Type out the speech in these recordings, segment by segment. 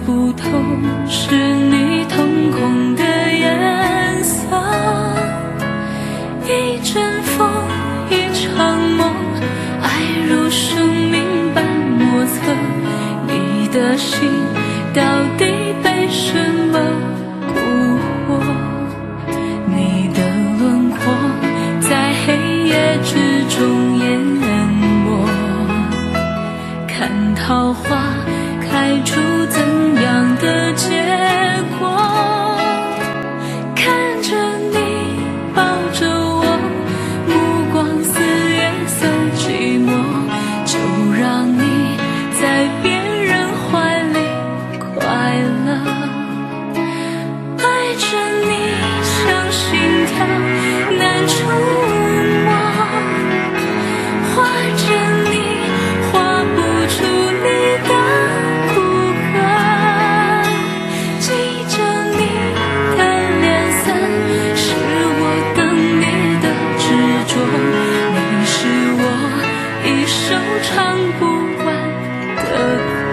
不透是你瞳孔的颜色，一阵风，一场梦，爱如生命般莫测。你的心到底被什么蛊惑？你的轮廓在黑夜之中淹没，看桃花开出怎样的结果？看着你抱着我，目光似月色寂寞，就让你在别人怀里快乐。爱着你像心跳难触摸，画着你画不出你的骨骼，记着你的脸色，是我等你的执着。你是我一首唱不完的歌。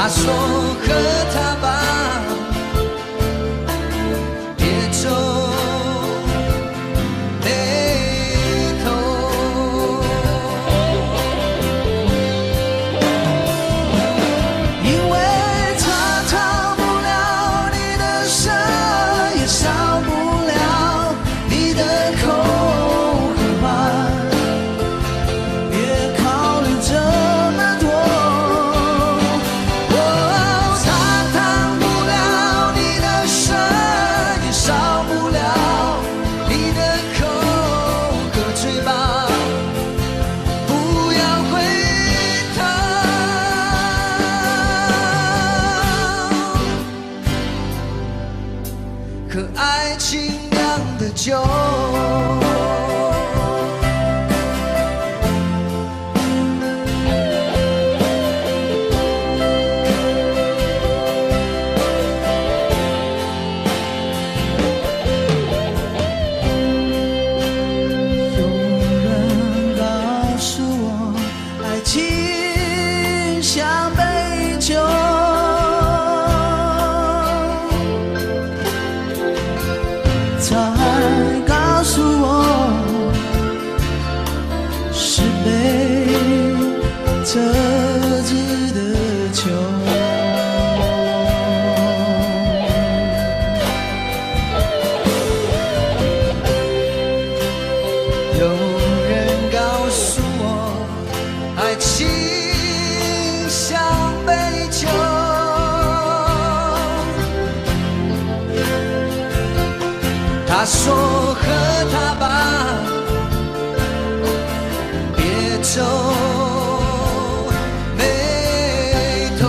他说和他吧，别皱眉头，因为他逃不了你的舌，也少不了你的口和吧，别考虑这么多。可爱情酿的酒，有人告诉我，爱情像杯酒。才告诉我是被折纸的球，有人告诉我爱情像杯酒，他说和他吧，别皱眉头。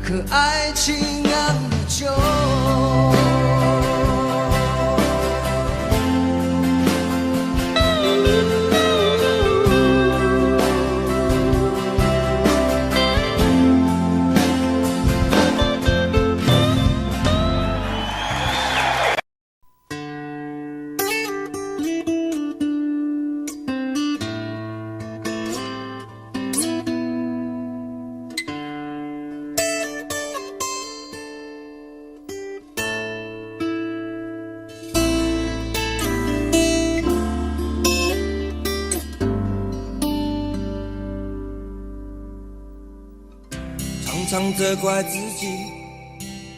可爱情酿的酒，常常责怪自己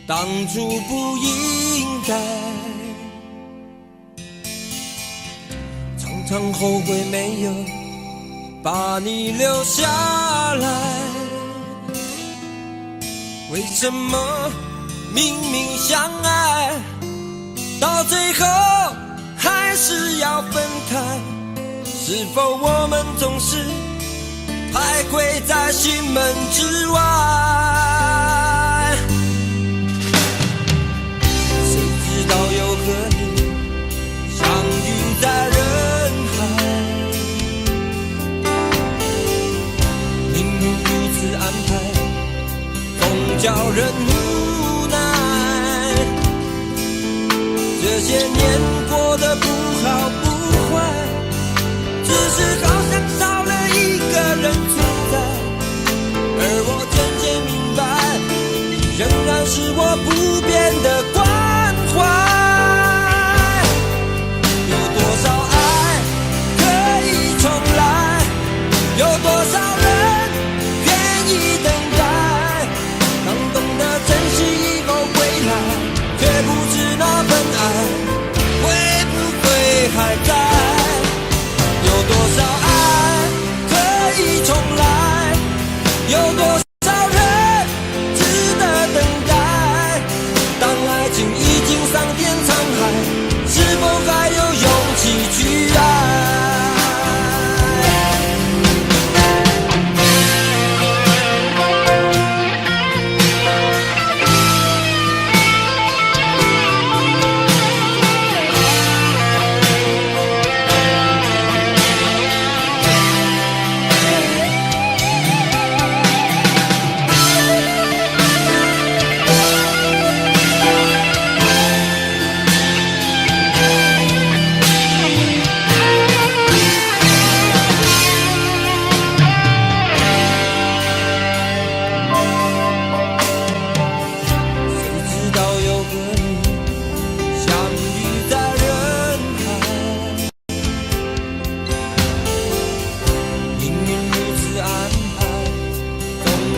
当初不应该，常常后悔没有把你留下来。为什么明明相爱，到最后还是要分开？是否我们总是徘徊在心门之外？谁知道又和你相遇在人海，命运如此安排，总叫人无奈。这这些年过得不好不坏，只是好像少了一个人存在，而我渐渐明白，你仍然是我不变的关怀。有多少爱可以重来，有多少人愿意等待，当懂得珍惜以后回来，却不知那份爱会不会还在。有多少爱可以重来，有多少人值得等待，当爱情已经桑田沧海，是否还有勇气去爱。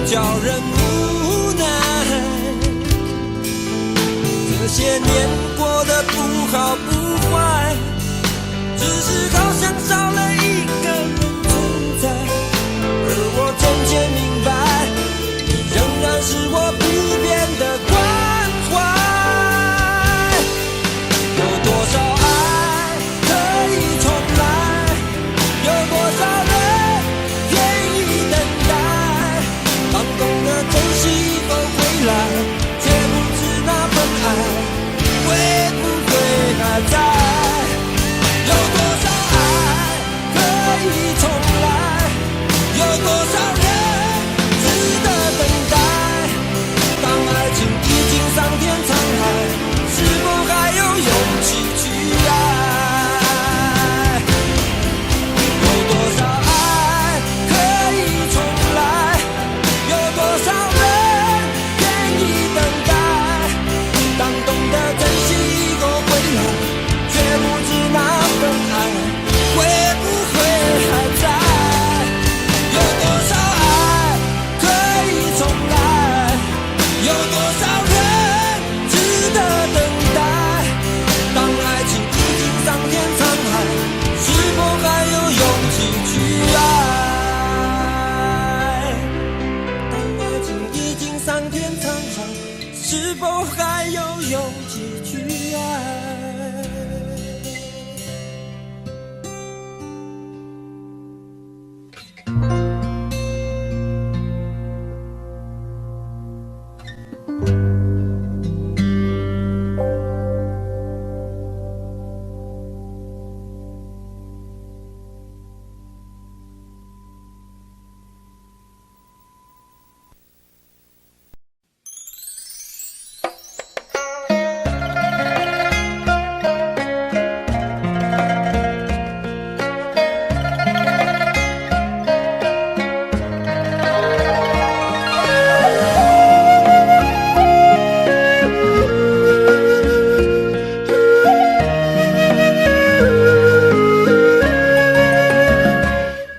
叫人无奈，这些年过得不好不坏，只是好像少了一个人存在，而我渐渐明白，你仍然是我不变的关怀。有多少爱可以重来，有多少人愿意等待，当懂得珍惜以后回来，却不知那份爱会不会还在。有多少爱可以重来，有多少人值得等待，当爱情已经桑田沧海，是否还有勇气去爱。有多少爱可以重来，有多少人愿意等待，当懂得珍惜以后回来，却不知那份爱会不会还在。有多少爱可以重来，有多少人值得等待，当爱情已经桑田沧海，是否还有勇气去爱。当爱情已经桑田沧海，是否还有勇气去爱。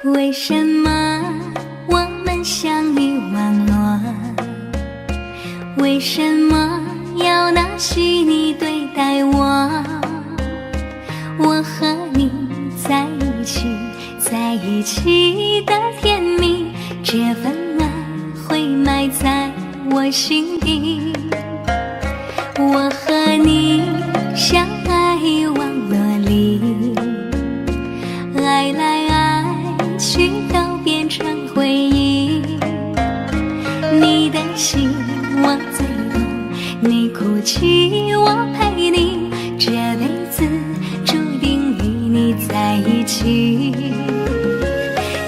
为什么我们相遇网络？为什么要拿细腻对待我？我和你在一起，在一起的甜蜜，这份爱会埋在我心底。我和你相爱网络里，爱来爱去都变成回忆。你的心我最懂，你哭泣我陪你，这辈子注定与你在一起。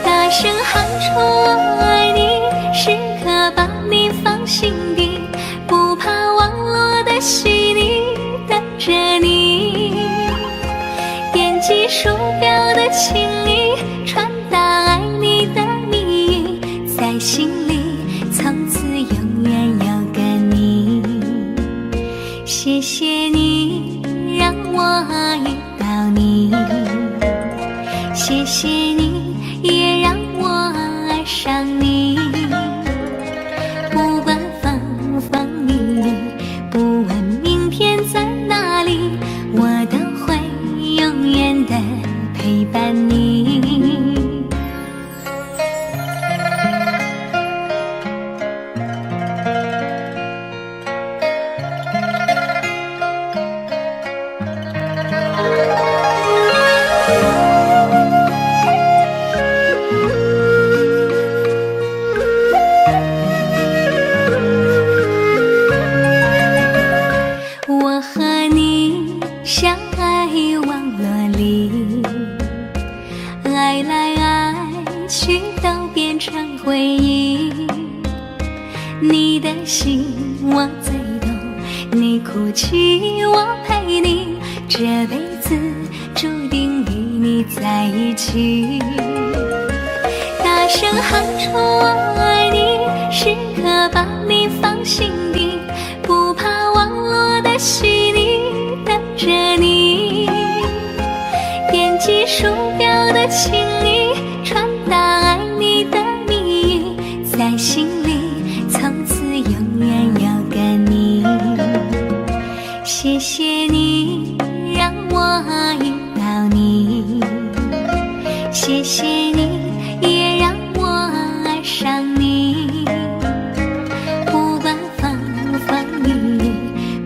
大声喊出我爱你，时刻把你放心底，不怕网络的洗礼，等着你。谢你让我遇到你，谢谢你也让我爱上你。不管风风雨雨，不问明天在哪里，我都会永远的陪伴你。我和你相爱网络里，爱来爱去都变成回忆。你的心我最懂，你哭泣我陪你，这辈子注定与你在一起。大声喊出我爱你，时刻把你放心底，不怕网络的洗礼，等着你。点击鼠标的情意，传达爱你的蜜语，在心里从此永远有个你。谢谢你让我遇到你，谢谢你也让我爱上你。不管风风雨雨，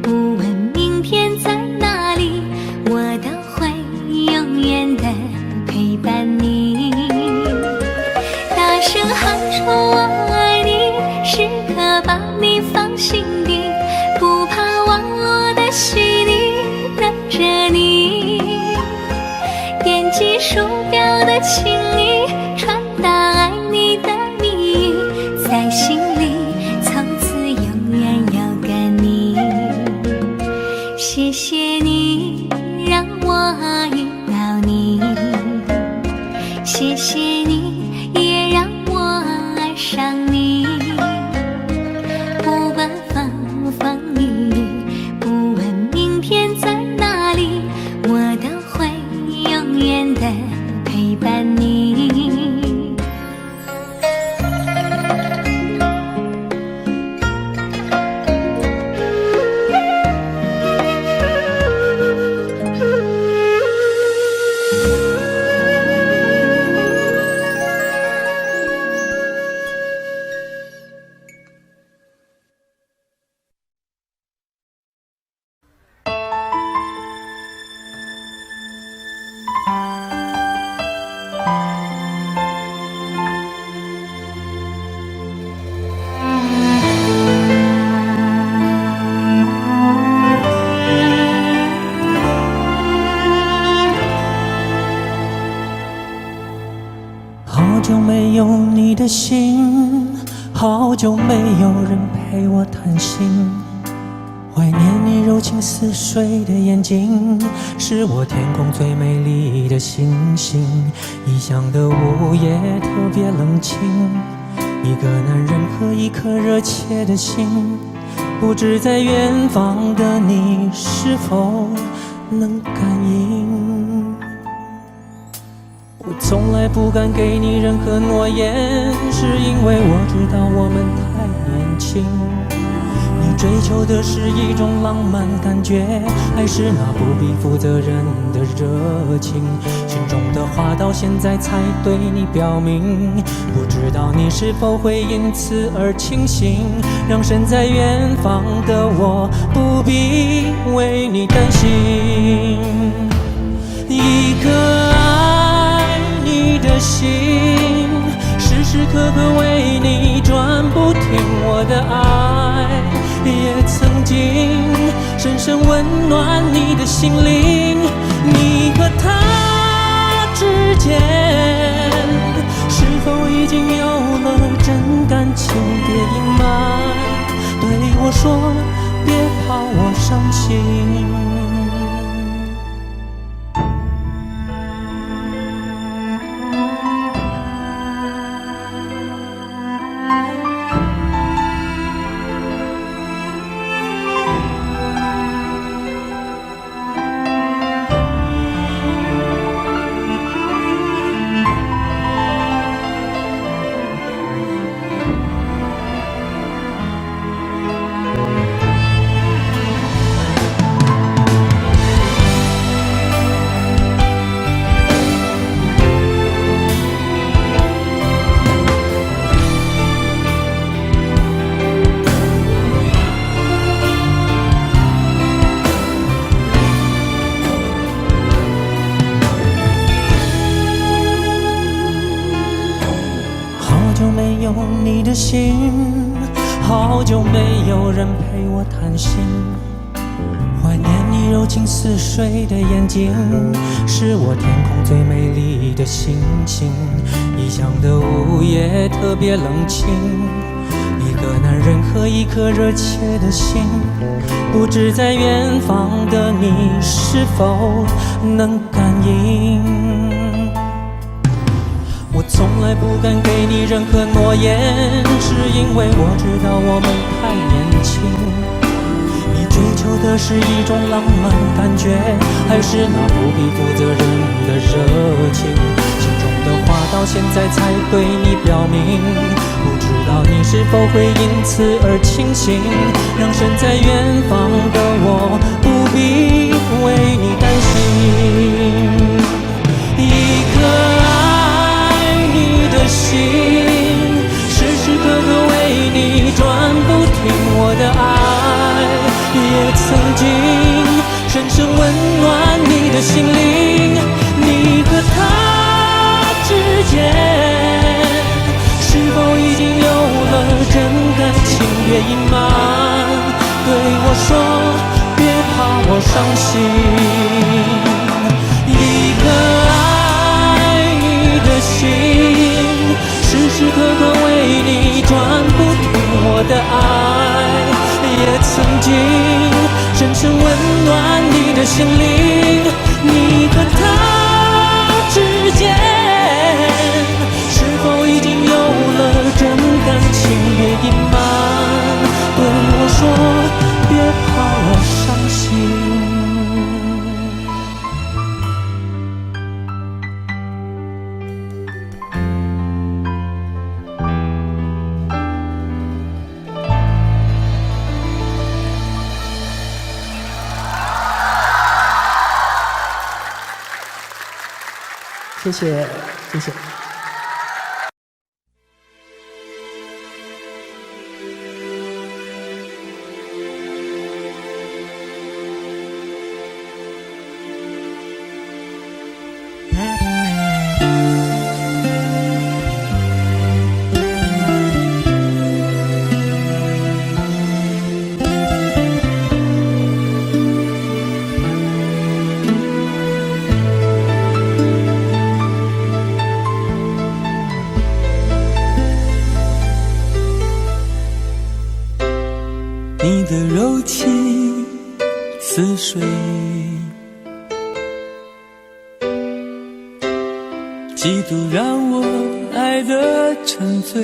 不问明天在哪里，我都会永远的陪伴你。大声喊出我爱你，时刻把你放心底，不怕网络的洗礼，等着你。点击鼠标的情意，传达爱你的蜜语，在心里从此永远有个你。谢谢你让我遇到你，谢谢你也让我爱上你。不管风风雨雨，不问明天在哪里，我都会永远的陪伴你。好久没有你的信，好久没有人陪我谈心。怀念你柔情似水的眼睛，是我天空最美丽的星星。异乡的午夜特别冷清，一个男人和一颗热切的心，不知在远方的你是否能感应。我从来不敢给你任何诺言，是因为我知道我们太年轻。你追求的是一种浪漫感觉，还是那不必负责任的热情？心中的话到现在才对你表明，不知道你是否会因此而清醒，让身在远方的我不必为你担心。一颗爱你的心，时时刻刻为你转不停，我的爱也曾经深深温暖你的心灵。你和他之间是否已经有了真感情？别隐瞒，对我说，别怕我伤心。的心，好久没有人陪我谈心。怀念你柔情似水的眼睛，是我天空最美丽的星星。异乡的午夜特别冷清，一个男人和一颗热切的心，不知在远方的你是否能感应。我从来不敢给你任何诺言，是因为我知道我们太年轻。你追求的是一种浪漫感觉，还是那不必负责任的热情？心中的话到现在才对你表明，不知道你是否会因此而清醒，让身在远方的我不必为你担心。一颗爱你的心，时时刻刻为你转不停，我的爱也曾经深深温暖你的心灵。你和他之间是否已经有了真感情？别隐瞒，对我说别怕我伤心。一颗爱你的心，时时刻刻为你转不停，我的爱也曾经深深温暖你的心灵。你和他之间是否已经有了真感情？别隐瞒，对我说别怕我伤心。谢谢，谢谢。你的柔情似水，几度让我爱得沉醉，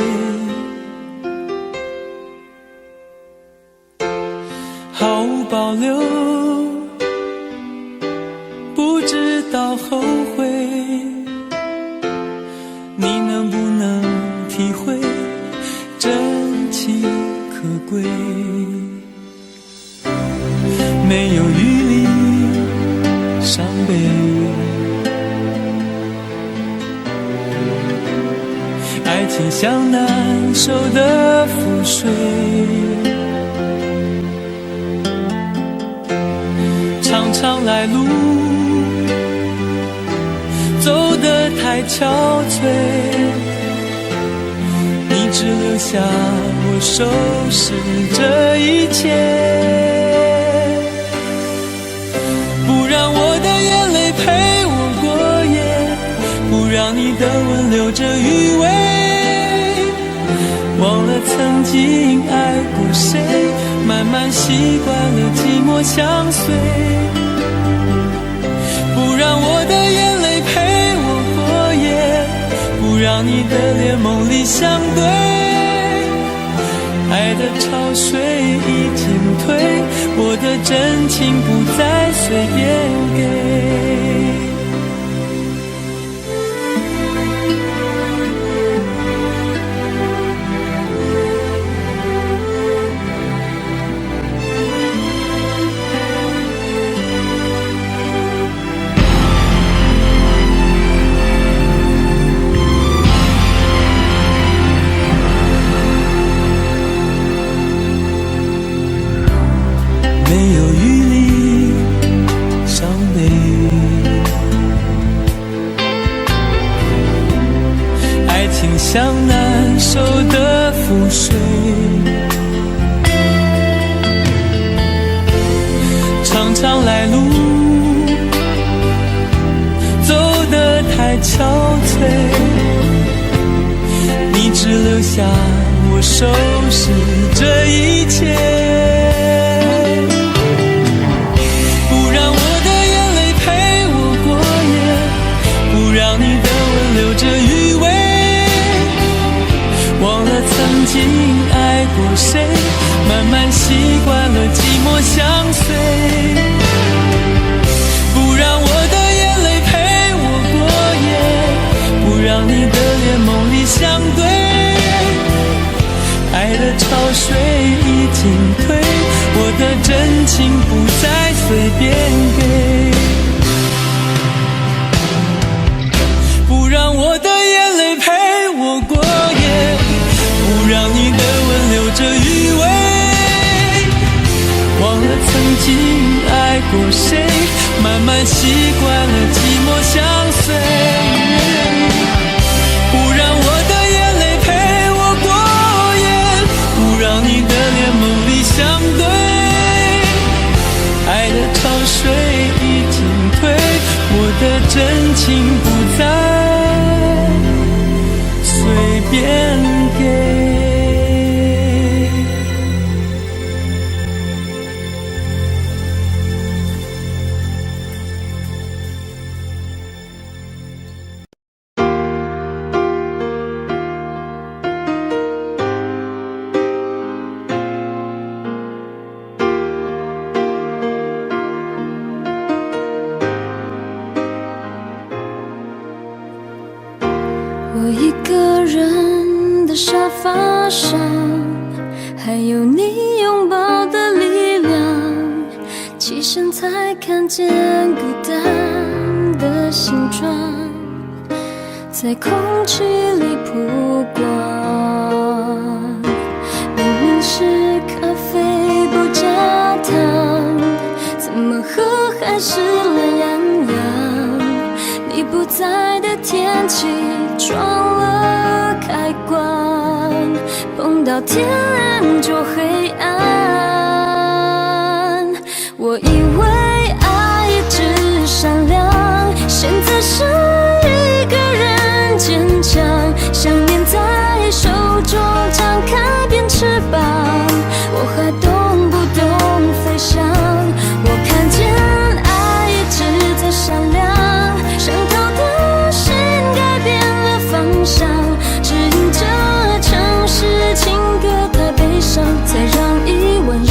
毫无保留，不知道后悔。你能不能体会真情可贵？没有余力伤悲，爱情像难受的覆水，长长来路走得太憔悴，你只留下我收拾这一切。让你的吻留着余味，忘了曾经爱过谁，慢慢习惯了寂寞相随。不让我的眼泪陪我过夜，不让你的脸梦里相对。爱的潮水已经退，我的真情不再随便给。没有余力伤悲，爱情像难受的覆留下我收拾这一切，不让我的眼泪陪我过夜，不让你的吻留着余味，忘了曾经爱过谁，慢慢习惯了寂寞相随，不让我的眼泪陪我过夜，不让你的脸梦里相对，爱的潮水已经退，我的真情不再随便给，不让我的眼泪陪我过夜，不让你的吻留着余味，忘了曾经爱过谁，慢慢习惯了寂寞相随，不让我的眼泪陪我过夜，不让你的脸梦里相对，爱的潮水已经退，我的真情不再随便给。我一个人的沙发上，还有你拥抱的力量，起身才看见孤单的形状，在空气里曝光。明明是咖啡不加糖，怎么喝还是懒洋洋？你不在的天气撞了开关，碰到天然就黑暗。我以为爱一直闪亮，现在是一个人坚强，想念在手中张开变翅膀，我还懂不懂飞翔？我看见爱一直在闪亮，伤透的心改变了方向，指引着城市情歌太悲伤，才让疑问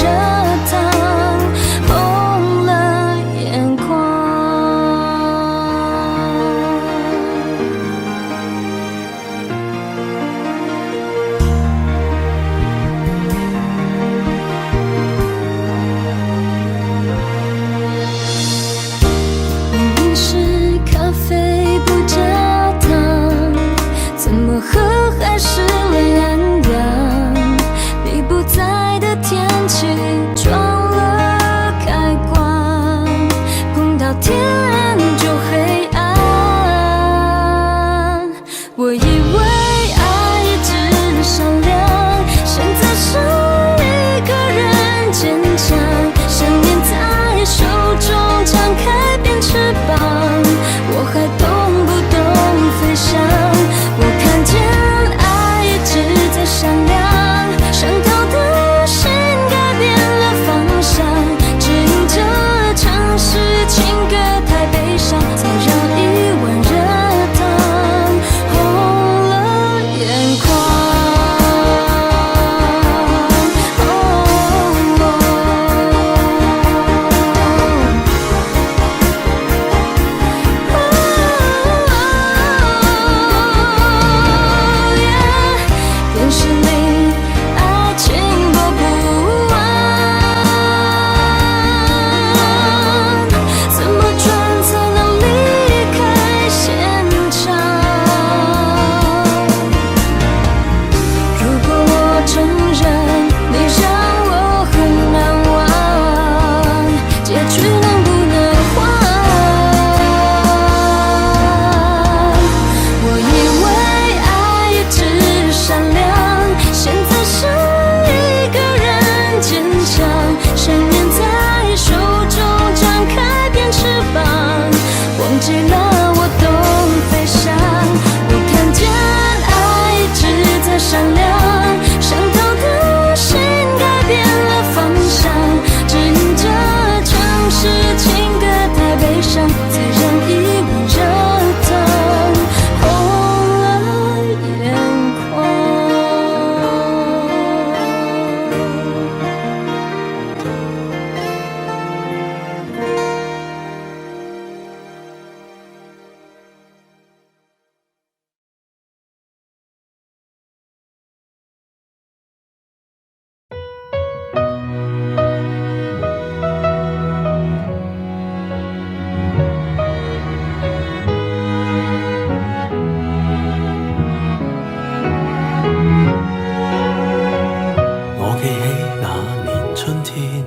天，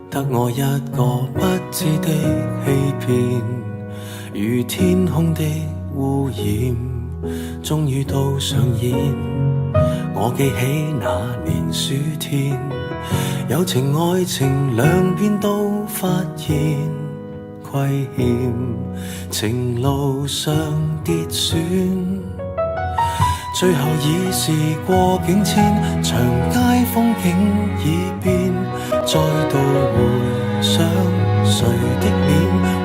得我一個不知的欺騙，如天空的污染，終於都上演。我記起那年暑天，友情愛情兩邊都發現虧欠，情路上跌損，最後已是過境遷，長街風景已變，再度回想誰的臉，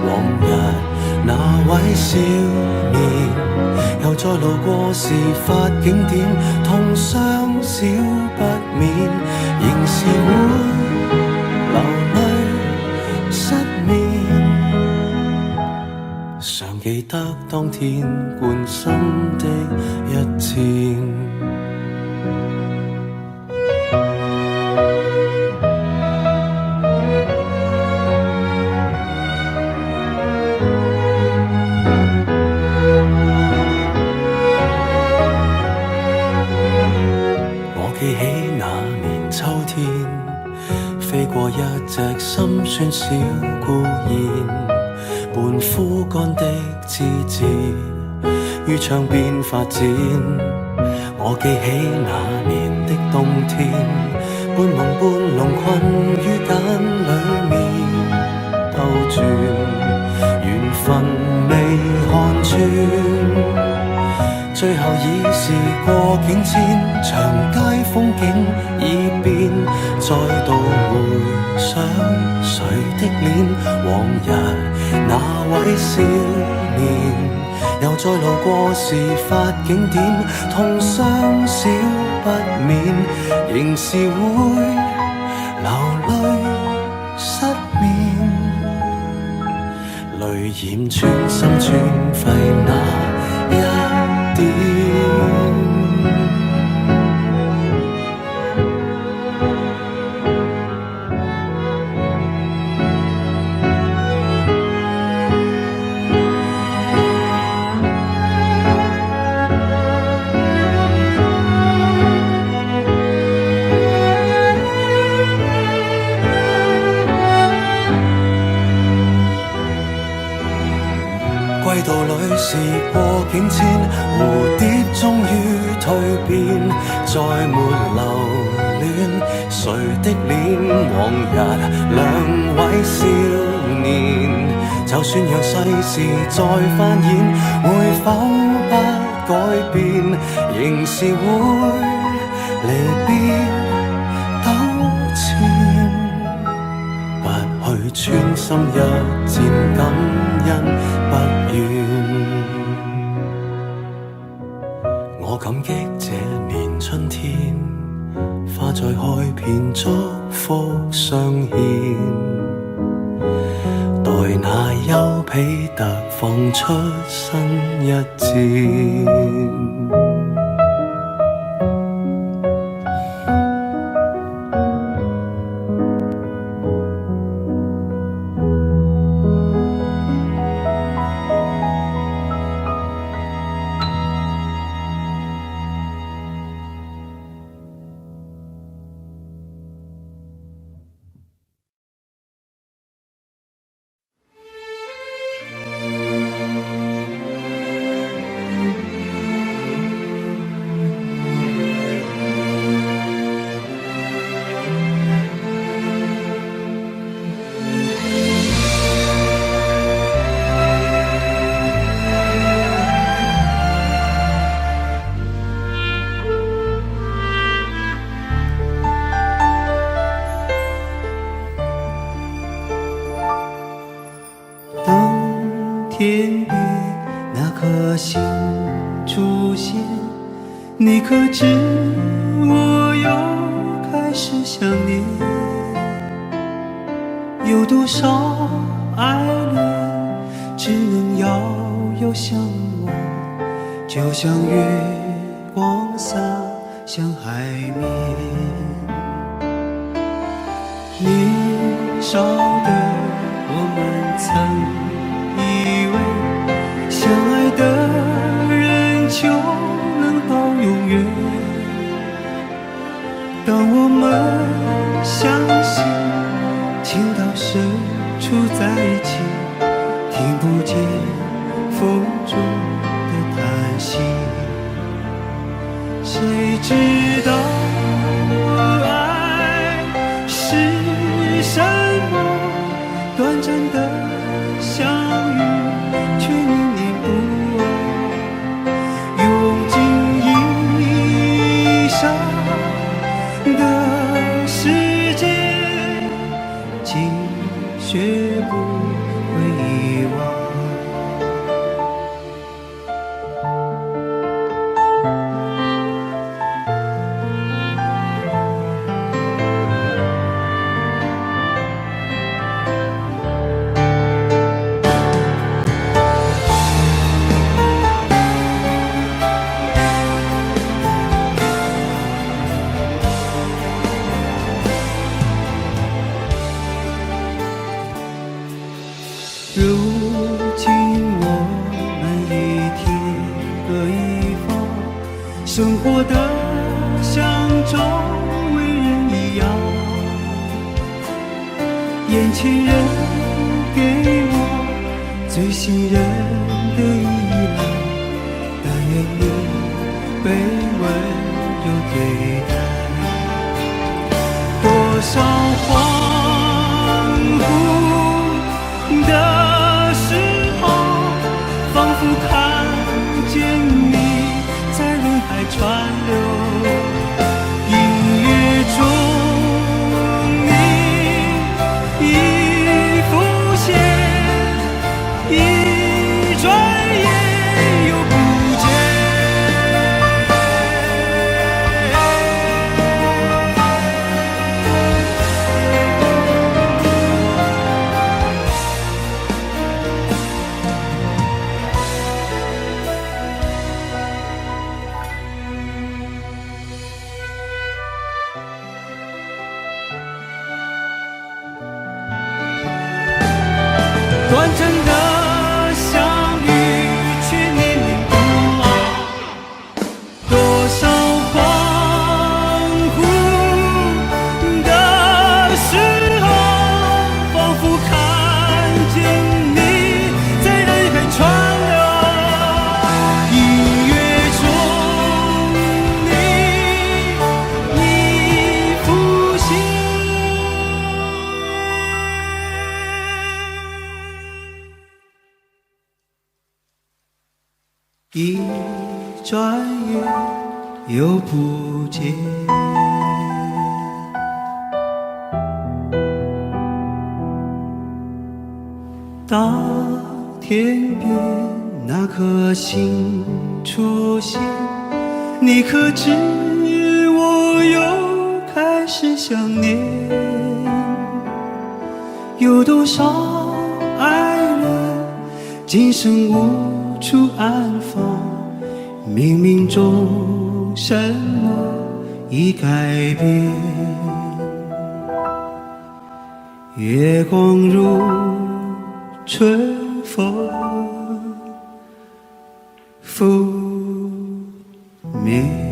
往日那位少年，又再路過事發景點，痛傷少不免，仍是會流淚失眠。常記得當天貫心的一箭。我記起那年秋天，飛過一隻心酸小孤燕，半枯乾的枝節於窗邊發展。我記起那年的冬天，半朦半朧困於繭裡面兜轉，緣分未看穿，最後已是過境遷，長街風景已變，再度回想誰的臉，往日那位少年，又再路過事發景點，痛傷少不免，仍是會流淚失眠，淚染穿心穿肺那一點。歸途裏是過境遷，蝴蝶終於蛻變，再沒留戀誰的臉，往日兩位少年，就算讓世事再翻演，會否不改變，仍是會離別糾纏，不去穿心一箭，感恩不怨。我感激這年春天，花再開遍，祝福相獻，待那丘比特放出新一箭。天边那颗星出现，你可知我又开始想念？有多少爱恋只能遥遥相望，就像月光洒向海面。年少的我们曾以为相爱的人就能到永远，当我们相信在一起，听不见风中的叹息。谁知道爱是什么？短暂的相遇，却念念不忘。用尽一生的时间，竟学不会遗忘。如今我们一天各一方，生活的像周围人一样。眼前人给我最信任的依赖，但愿你被温柔对待。多少恍惚的时候，仿佛看见你在人海川流。音乐中你已浮现，一转眼又不见。短暂的相遇，却念念不忘。多少恍惚的时候，仿佛看见你在人海川流。音乐中你已浮现。一转眼又不见。当天边那颗星出现，你可知我又开始想念？有多少爱人今生无处安放，冥冥中什么已改变。月光如春风拂面。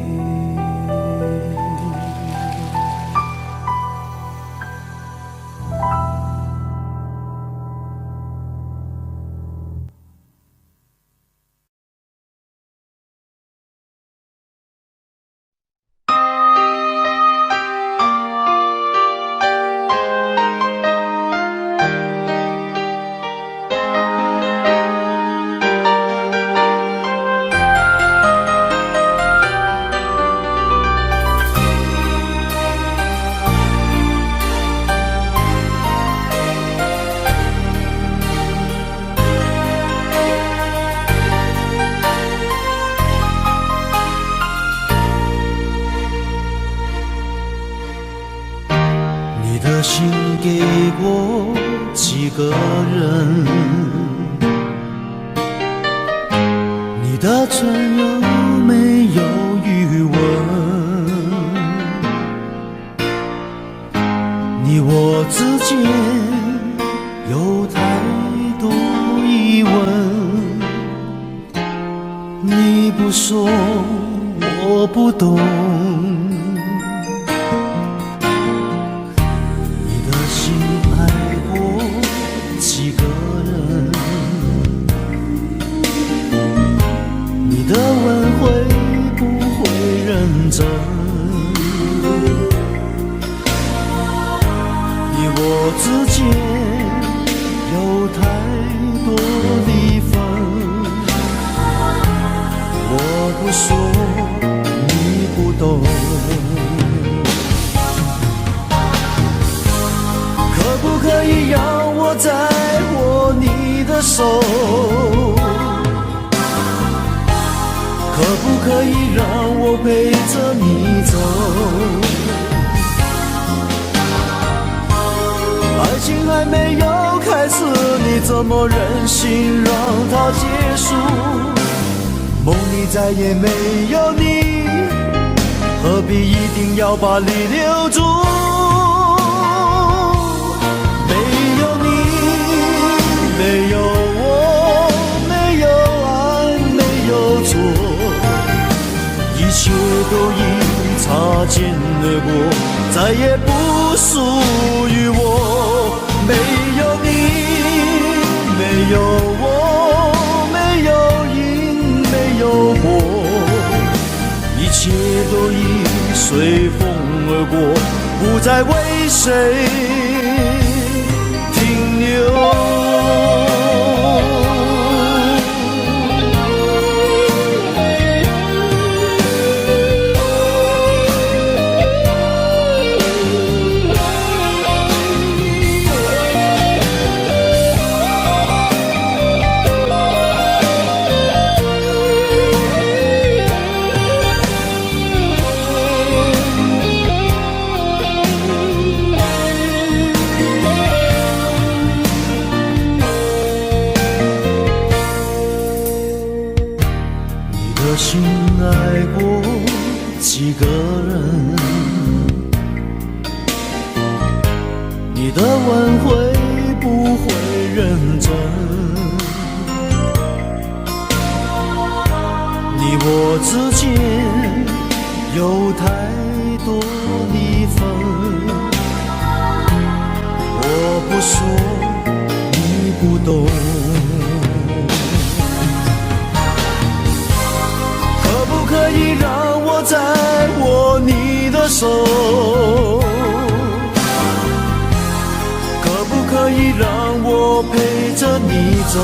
心给过几个人，你的存有没有余温？你我之间有太多疑问，你不说我不懂。几我之间有太多离分，我不说你不懂，可不可以让我再握你的手？可不可以让我陪着你走？爱情还没有开始，你怎么忍心让它结束？梦里再也没有你，何必一定要把你留住？没有你，没有我，没有爱，没有错，一切都已擦肩而过，再也不属于我。没有你，没有我，没有因，没有果，一切都已随风而过，不再为谁停留。心爱过几个人，你的吻会不会认真？你我之间有太多离分，我不说你不懂，可以让我再握你的手？可不可以让我陪着你走？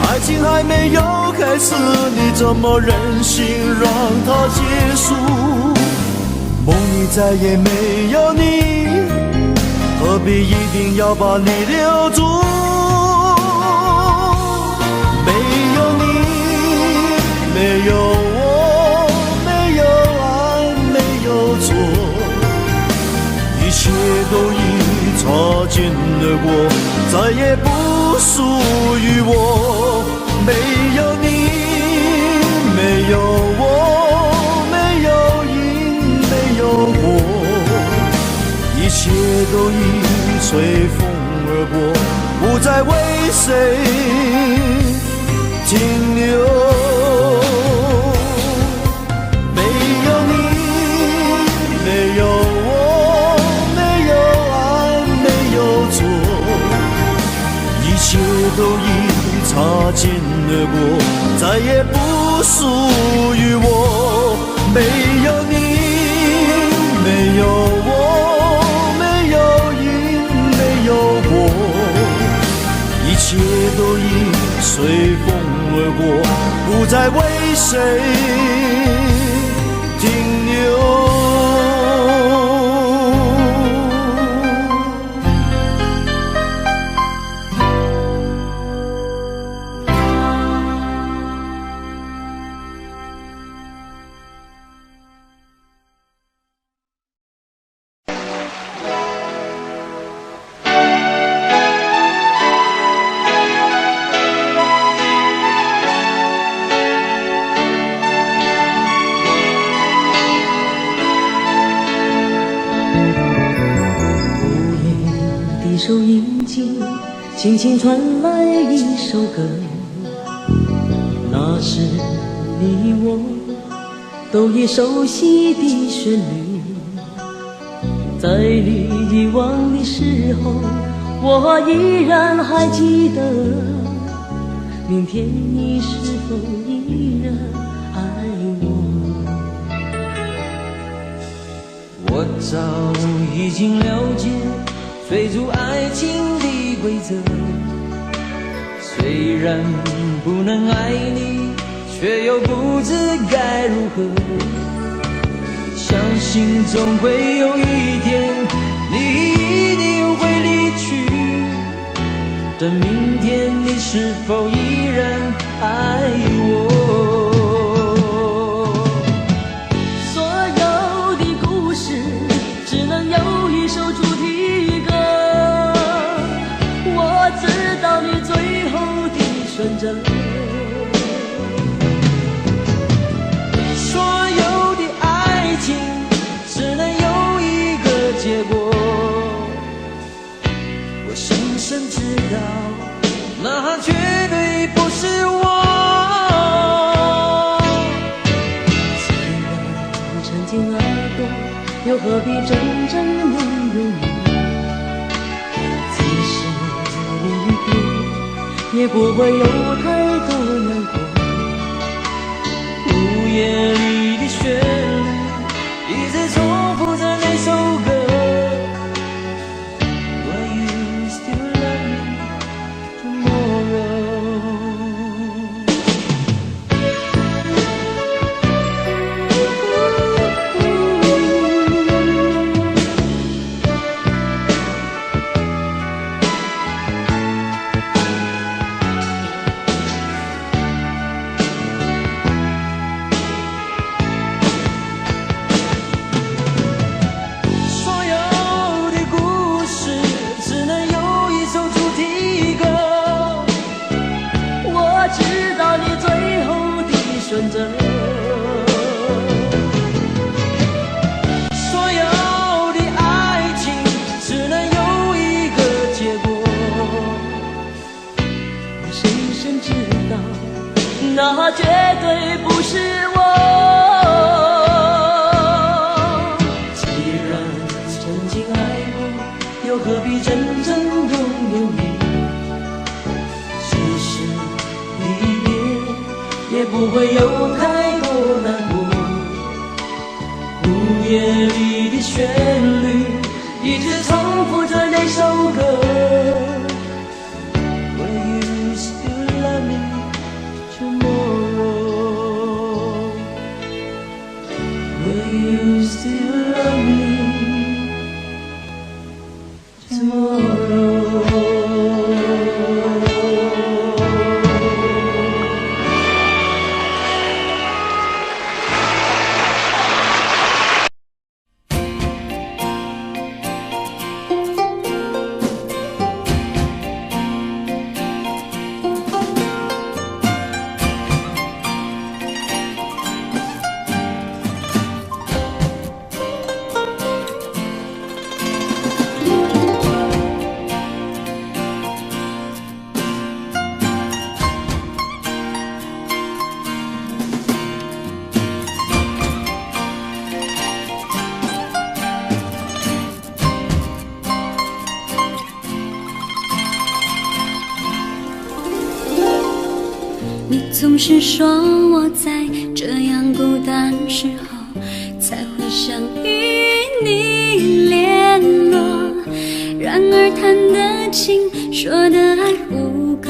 爱情还没有开始，你怎么忍心让它结束？梦里再也没有你，何必一定要把你留住？没有我，没有爱，没有错，一切都已擦肩而过，再也不属于我。没有你，没有我，没有因，没有果，一切都已随风而过，不再为谁停留。一切都已擦肩而过，再也不属于我。没有你，没有我，没有因，没有果，一切都已随风而过，不再为谁停留。收音机轻轻传来一首歌，那是你我都已熟悉的旋律。在你遗忘的时候，我依然还记得，明天你是否依然爱我？我早已经了解追逐爱情的规则，虽然不能爱你，却又不知该如何。相信总会有一天，你一定会离去，但明天你是否依然爱我？所有的故事只能有一首主题歌，我知道你最后的选择。所有的爱情只能有一个结果，我深深知道那绝对不是我。既然曾经爱过，又何必真正拥有你？即使离别，也不会有太多难过。午夜里的旋律一直重复着那首歌。Will you still love me tomorrow？ 所有的故事只能有一首主题歌，我知道你最后的选择。所有的爱情只能有一个结果，我深深知道，那绝对不是我。既然曾经爱过，又何必真正拥有你？即使离别，也不会有太多难过。午夜里的旋律一直重复着那首歌。Will you still love me tomorrow? Will you still love me tomorrow? 你总是说我在这样孤单时候才会想与你联络，然而谈的情，说的爱不够，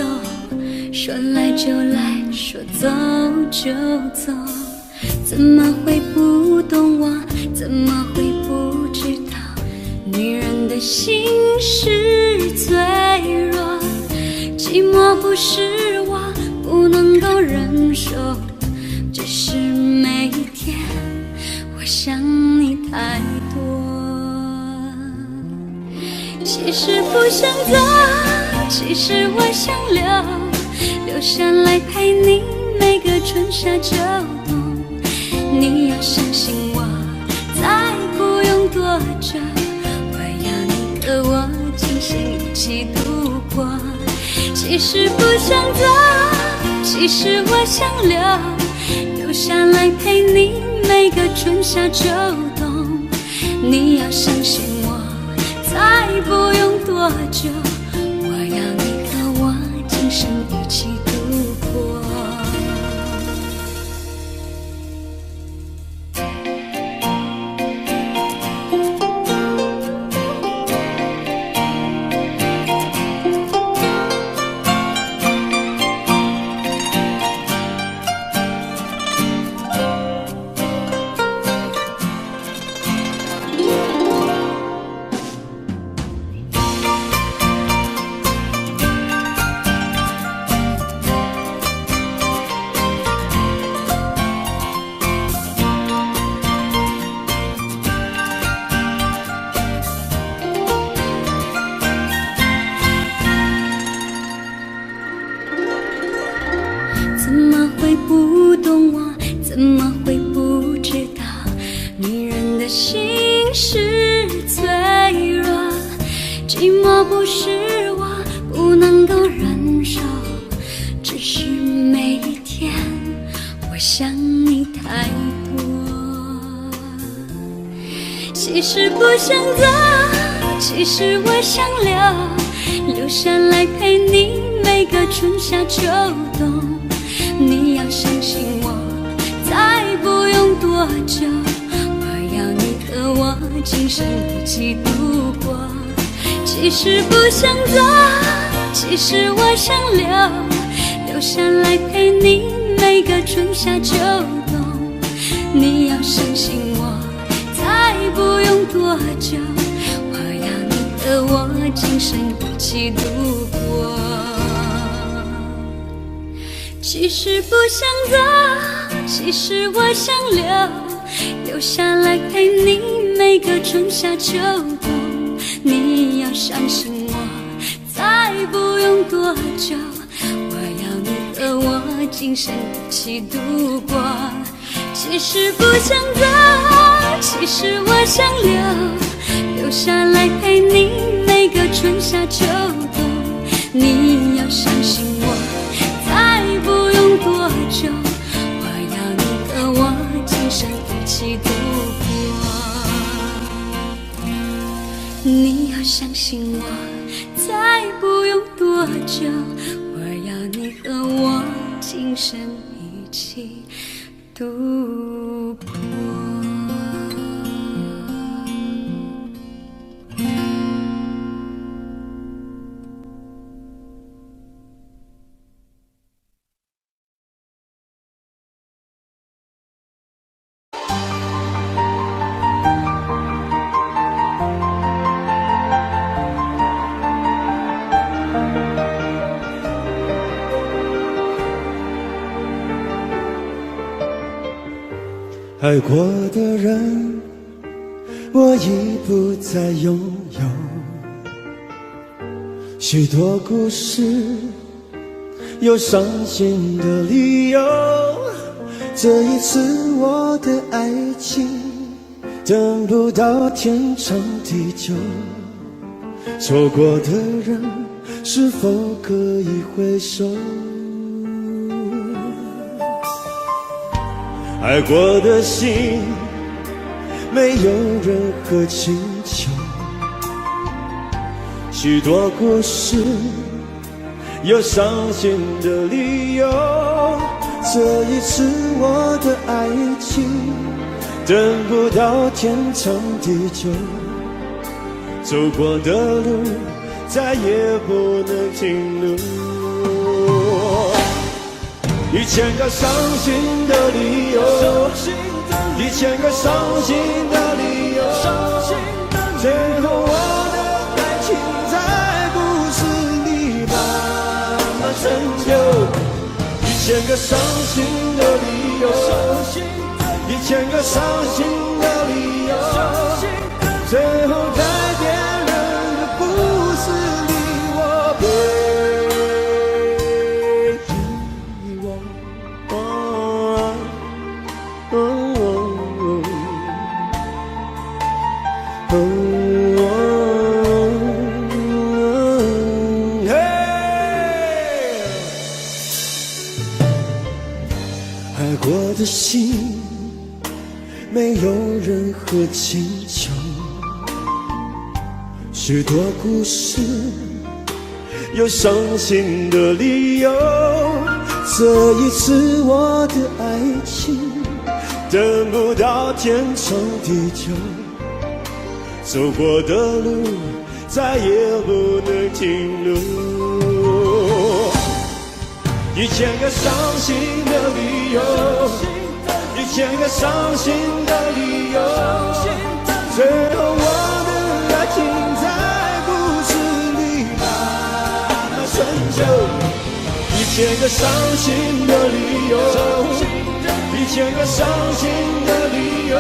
说来就来，说走就走，怎么会不懂我？怎么会不知道？女人的心是脆弱，寂寞不是我不能够忍受，只是每一天我想你太多。其实不想走，其实我想留下来陪你每个春夏秋冬。你要相信我，再不用多久，我要你和我今生一起度过。其实不想走，其实我想留下来陪你每个春夏秋冬。你要相信我，再不用多久，我要你和我今生一起度过。是脆弱，寂寞不是我不能够忍受，只是每一天我想你太多。其实不想走，其实我想留下来陪你每个春夏秋冬。你要相信我，再不用多久，我要你和我今生一起度过。其实不想走，其实我想留下来陪你每个春夏秋冬。你要相信我，再不用多久，我要你和我今生一起度过。其实不想走，其实我想留下来陪你每个春夏秋冬。你要相信我，再不用多久，我要你和我今生一起度过。其实不想走，其实我想留下来陪你每个春夏秋冬。你要相信我，再不用多久，我要你和我今生一起度过。你要相信我，再不用多久，我要你和我今生一起度过。爱过的人，我已不再拥有。许多故事，有伤心的理由。这一次我的爱情，等不到天长地久。错过的人，是否可以回首？爱过的心，没有任何请求。许多故事，有伤心的理由。这一次我的爱情，等不到天长地久。走过的路，再也不能停留。1000个伤心的理由，1000个伤心的理由，最后我的爱情在故事里慢慢成就。1000个伤心的理由，1000个伤心的理由，最后在别人的故事里，我被爱过的心，没有任何请求。许多故事，有伤心的理由。这一次我的爱情，等不到天长地久。走过的路，再也不能停留。1000个伤心的理由，1000个伤心的理由，最后我的爱情在故事里慢慢成就。1000个伤心的理由，1000个伤心的理由，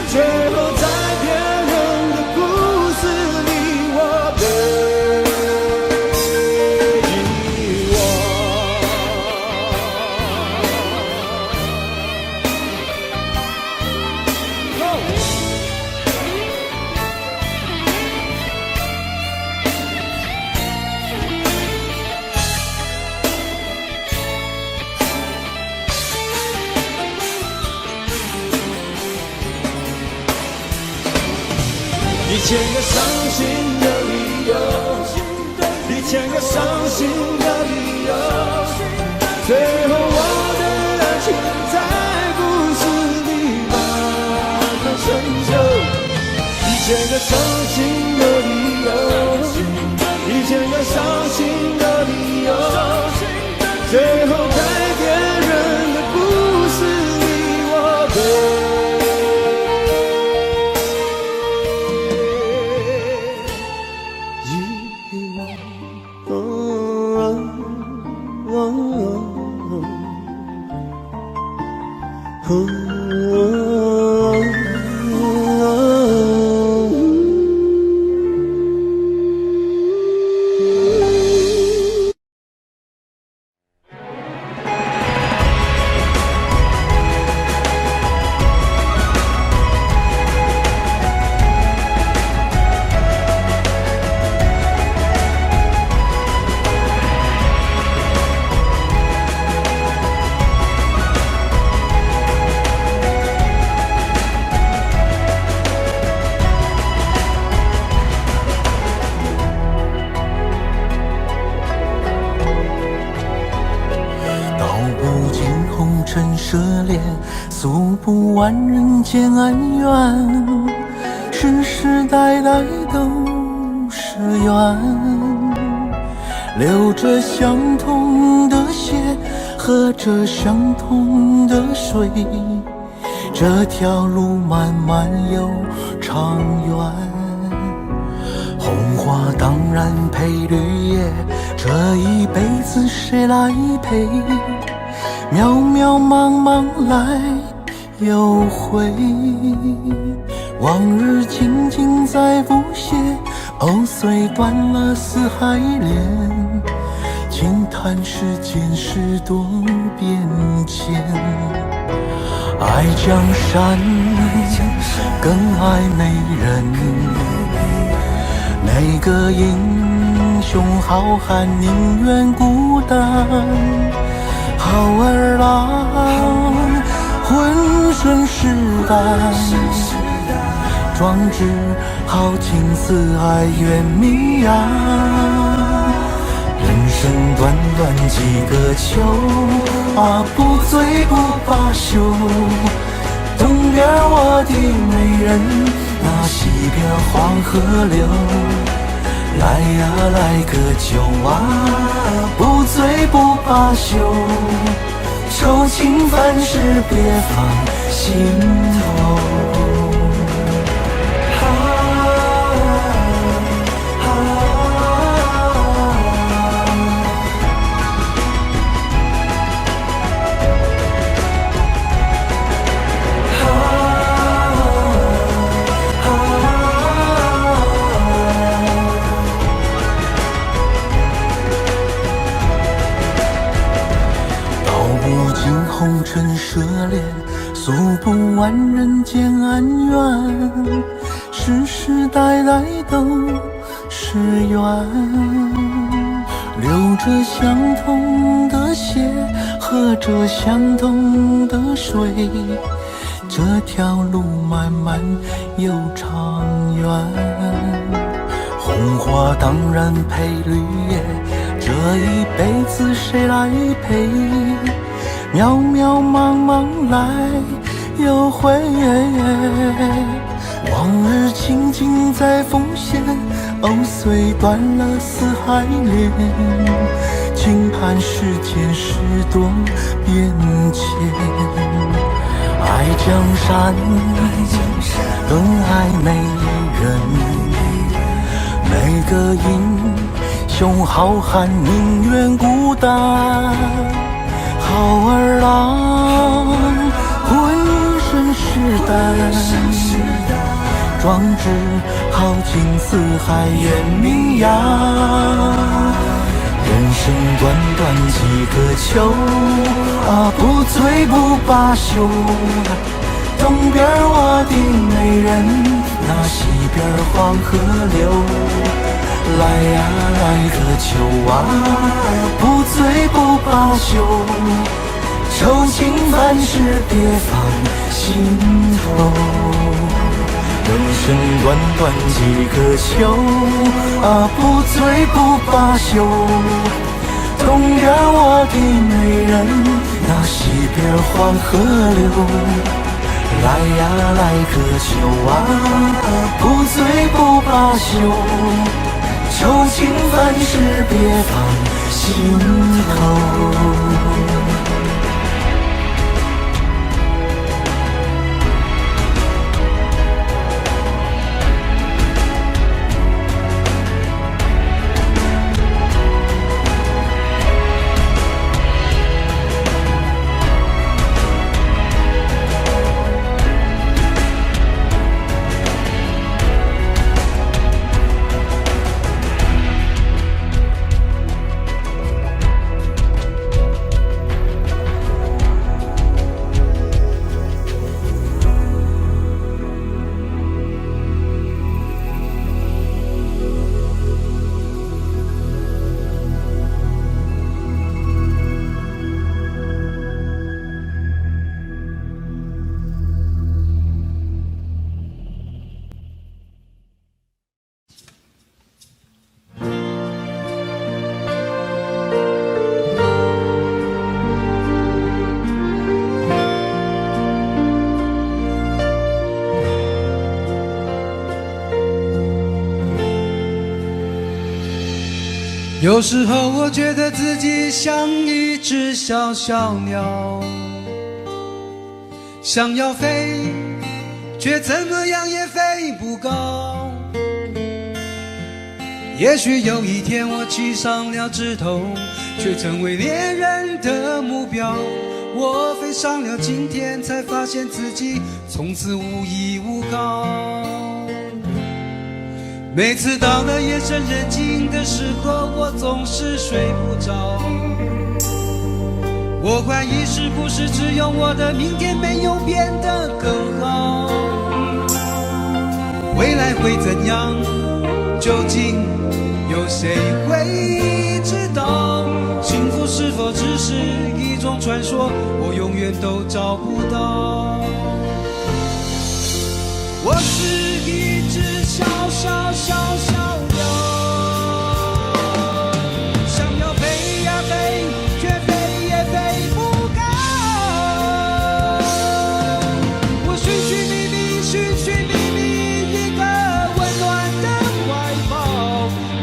最后在别人的故事里，我被1000个伤心的理由，1000个伤心的理由，最后我的爱情在故事里把它成就。1000个伤心的理由，1000个伤心的理由，最后在别人的故事里我被诉不完人间恩怨，世世代代都是缘，流着相同的血，喝着相同的水，这条路漫漫又长远。红花当然配绿叶，这一辈子谁来陪？渺渺茫茫来又回，往日情景再不写，虽断了丝还连，轻叹世间事多变迁。爱江山更爱美人，每个英雄好汉宁愿孤单。好儿郎浑身是胆，壮志豪情四海远名扬。人生短短几个秋，不醉不罢休。东边我的美人，那西边黄河流。来呀来个酒不醉不罢休，愁情烦事别放心头。红尘涉猎，诉不完人间恩怨，世世代代都是缘，流着相同的血，喝着相同的水，这条路漫漫又长远。红花当然配绿叶，这一辈子谁来陪？渺渺茫茫来又回，往日情景再浮现，虽断了丝还连，轻叹世间事多变迁。爱江山更爱美人，每个英雄好汉宁愿孤单。好儿郎浑身是胆，壮志豪情四海远名扬。人生短短几个秋，不醉不罢休。东边我的美人，那西边黄河流。来呀来个酒不醉不罢休，愁情烦事别放心头。人生短短几个秋啊，不醉不罢休。东边我的美人，那西边黄河流。来呀来个秋啊，不醉不罢休。愁情烦事别放心头。有时候我觉得自己像一只小小鸟，想要飞，却怎么样也飞不高。也许有一天我栖上了枝头，却成为猎人的目标。我飞上了今天，才发现自己从此无依无靠。每次到了夜深人静的时候，我总是睡不着。我怀疑是不是只有我的明天没有变得更好？未来会怎样？究竟有谁会知道？幸福是否只是一种传说？我永远都找不到。我是一只小小小小鸟，想要飞呀飞，却飞也飞不高。我寻寻觅觅，寻寻觅觅一个温暖的怀抱，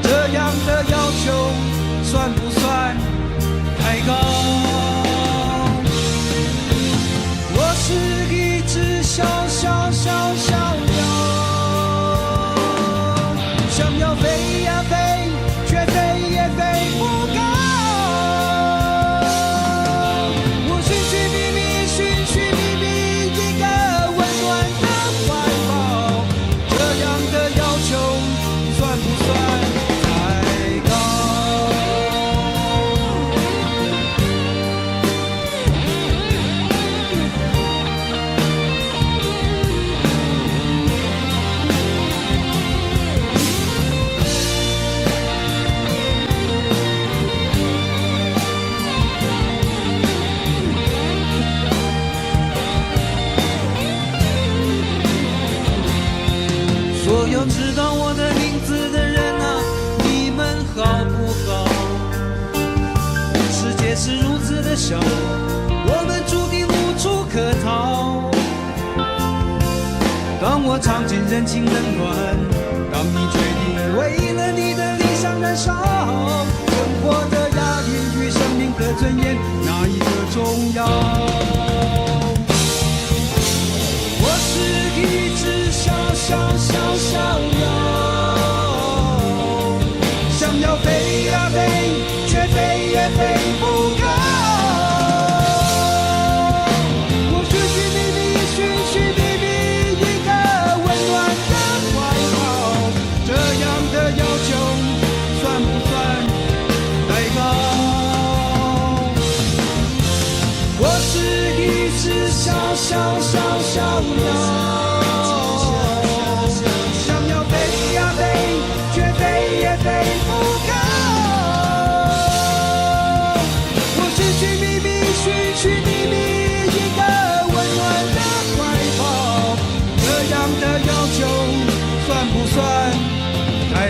这样的要求算不算太高？我是一只小小小小鸟，想要飞呀飞，却飞也飞不高。我寻寻觅觅，寻寻觅觅一个温暖的怀抱，这样的要求算不算太高？所有知道我的名字的人啊，你们好不好？世界是如此的小，我们注定无处可逃。当我尝尽人情冷暖，当你决定为了你的理想燃烧，生活的压力与生命的尊严，哪一个重要？我是一只小小小小鸟，想要飞呀飞，却飞也飞不高。我寻寻觅觅，寻寻觅觅一个温暖的怀抱，这样的要求算不算太高？我是一只小小小小鸟，想要飞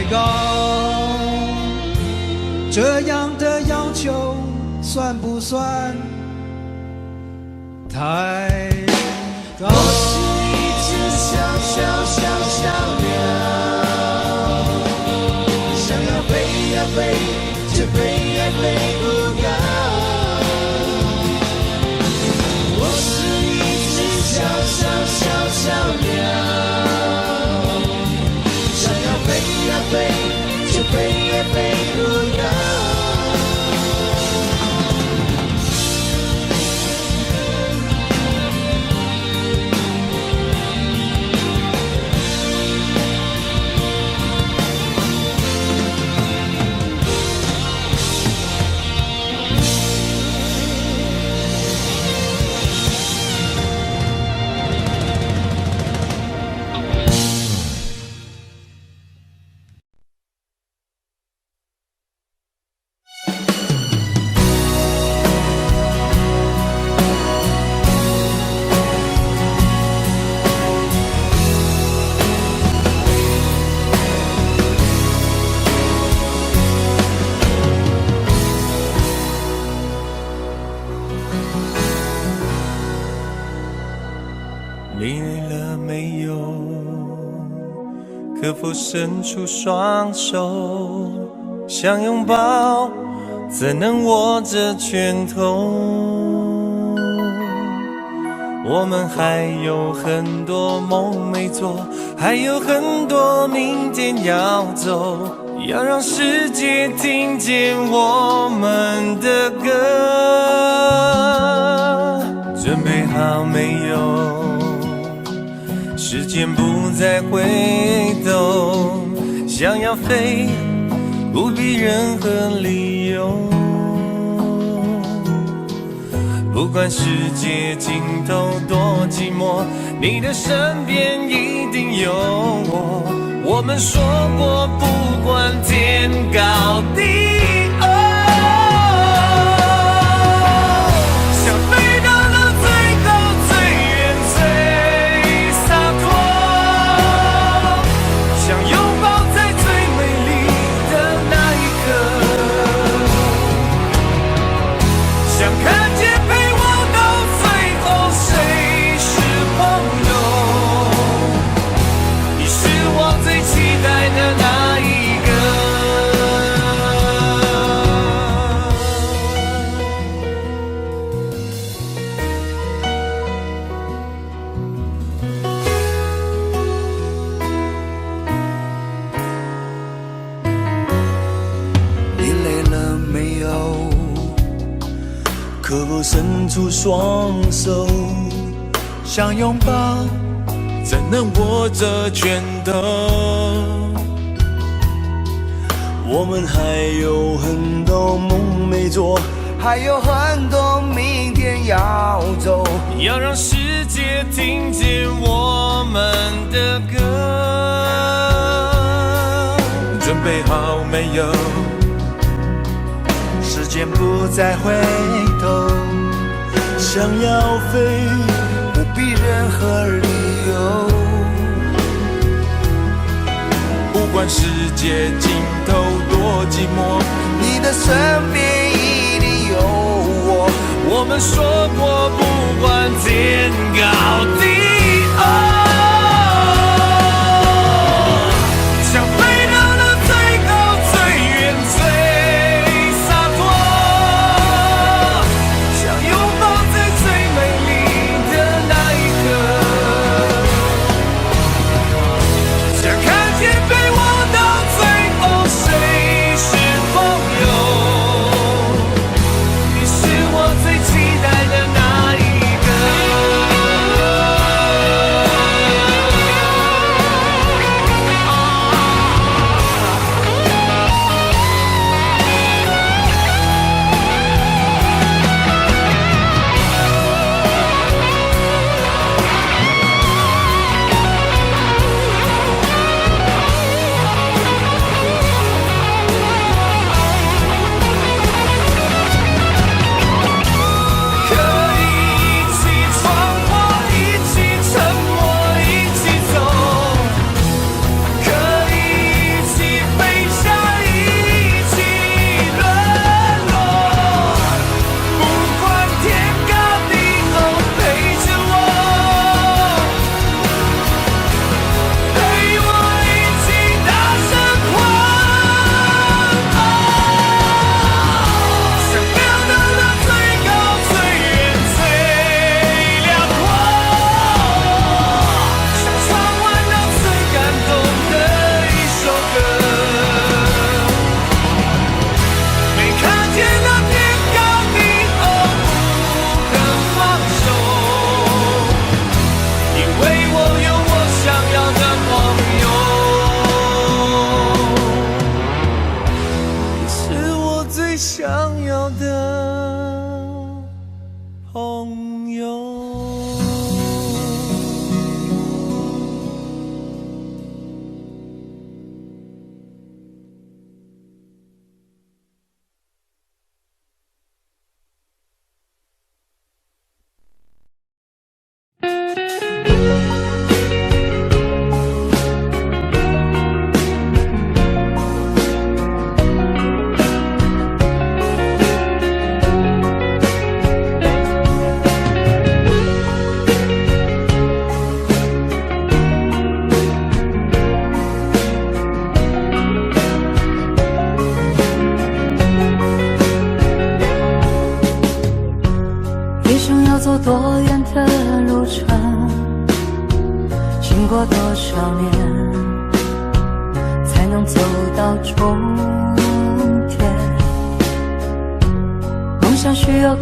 高，这样的要求算不算太高？我是一只小鸟，想要飞呀飞，却飞也飞不高。我是一只小鸟，想要飞呀飞，却飞也飞不高。你累了没有？可否伸出双手，想拥抱，怎能握着拳头？我们还有很多梦没做，还有很多明天要走，要让世界听见我们的歌。准备好没有？时间不再回头，想要飞，不必任何理由。不管世界尽头多寂寞，你的身边一定有我。我们说过，不管天高地厚，想飞到了最高最远最洒脱，想拥抱在最美丽的那一刻，想看见陪我到最后谁是朋友。你是我最期待的那一个。你累了没有？可否伸出双手，想拥抱，怎能握着拳头？我们还有很多梦没做，还有很多明天要走，要让世界听见我们的歌。准备好没有？时间不再回头，想要飞，不必任何理由。不管世界尽头多寂寞，你的身边一定有我。我们说过，不管天高地厚，想飞到了最高最远最洒脱，想拥抱在最美丽的那一刻，想看见陪我到最后谁是朋友。你是我最期待的那一个。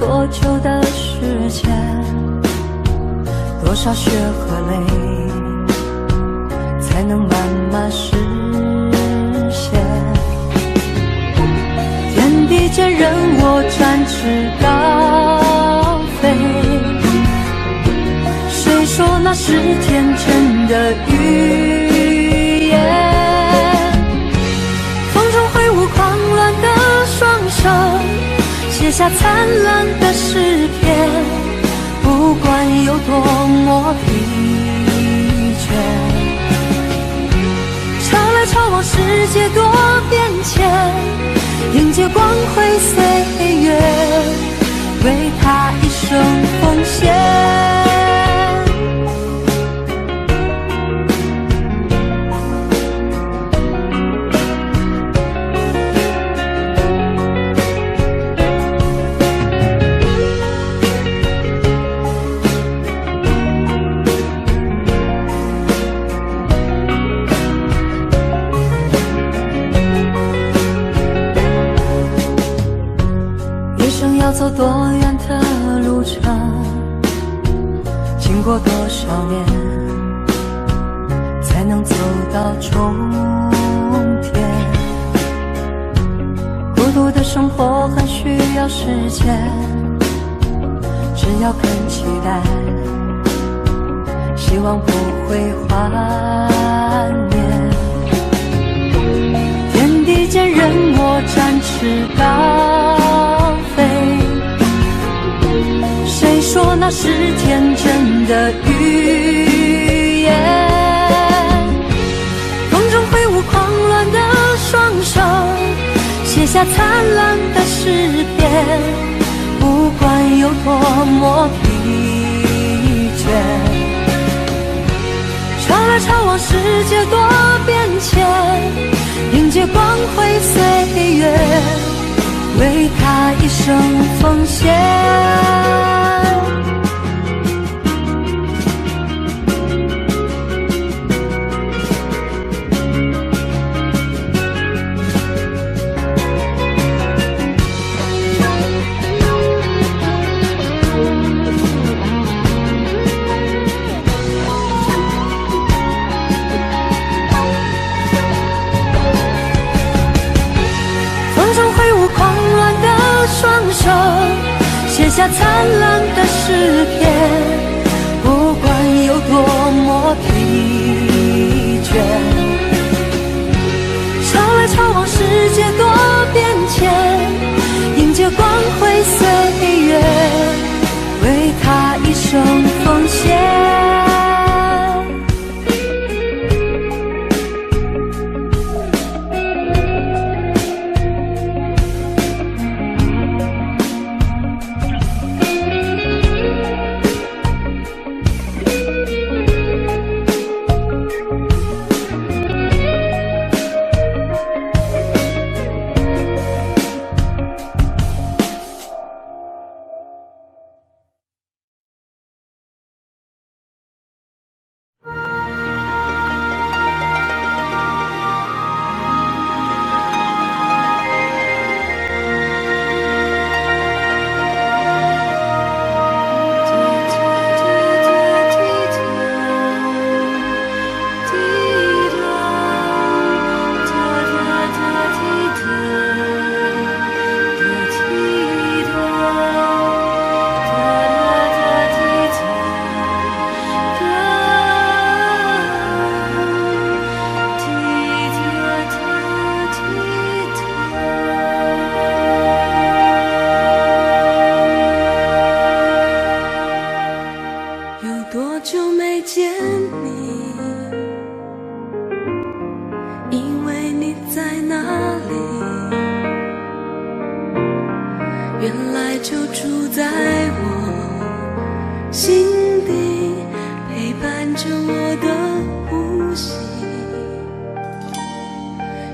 多久的时间，多少血和泪，才能慢慢实现。天地间任我展翅高飞，谁说那是天真的语言？风中挥舞狂乱的双手，写下灿烂的诗篇，不管有多么疲倦。潮来潮往，世界多变迁，迎接光辉岁月，为他一生奉献。要走多远的路程，经过多少年，才能走到终点？孤独的生活很需要时间，只要肯期待，希望不会幻灭。天地间任我展翅高飞，谁说那是天真的语言？风中挥舞狂乱的双手，写下灿烂的诗篇，不管有多么疲倦。潮来潮往，世界多变迁，迎接光辉岁月，为他一生奉献。写下灿烂的诗篇，不管有多么疲倦。潮来潮往，世界多变迁，迎接光辉岁月，为他一生奉献。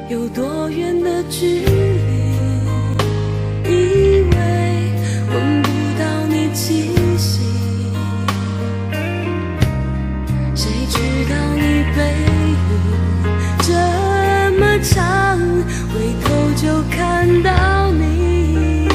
有多远的距离，以为闻不到你气息，谁知道你背影这么长，回头就看到你。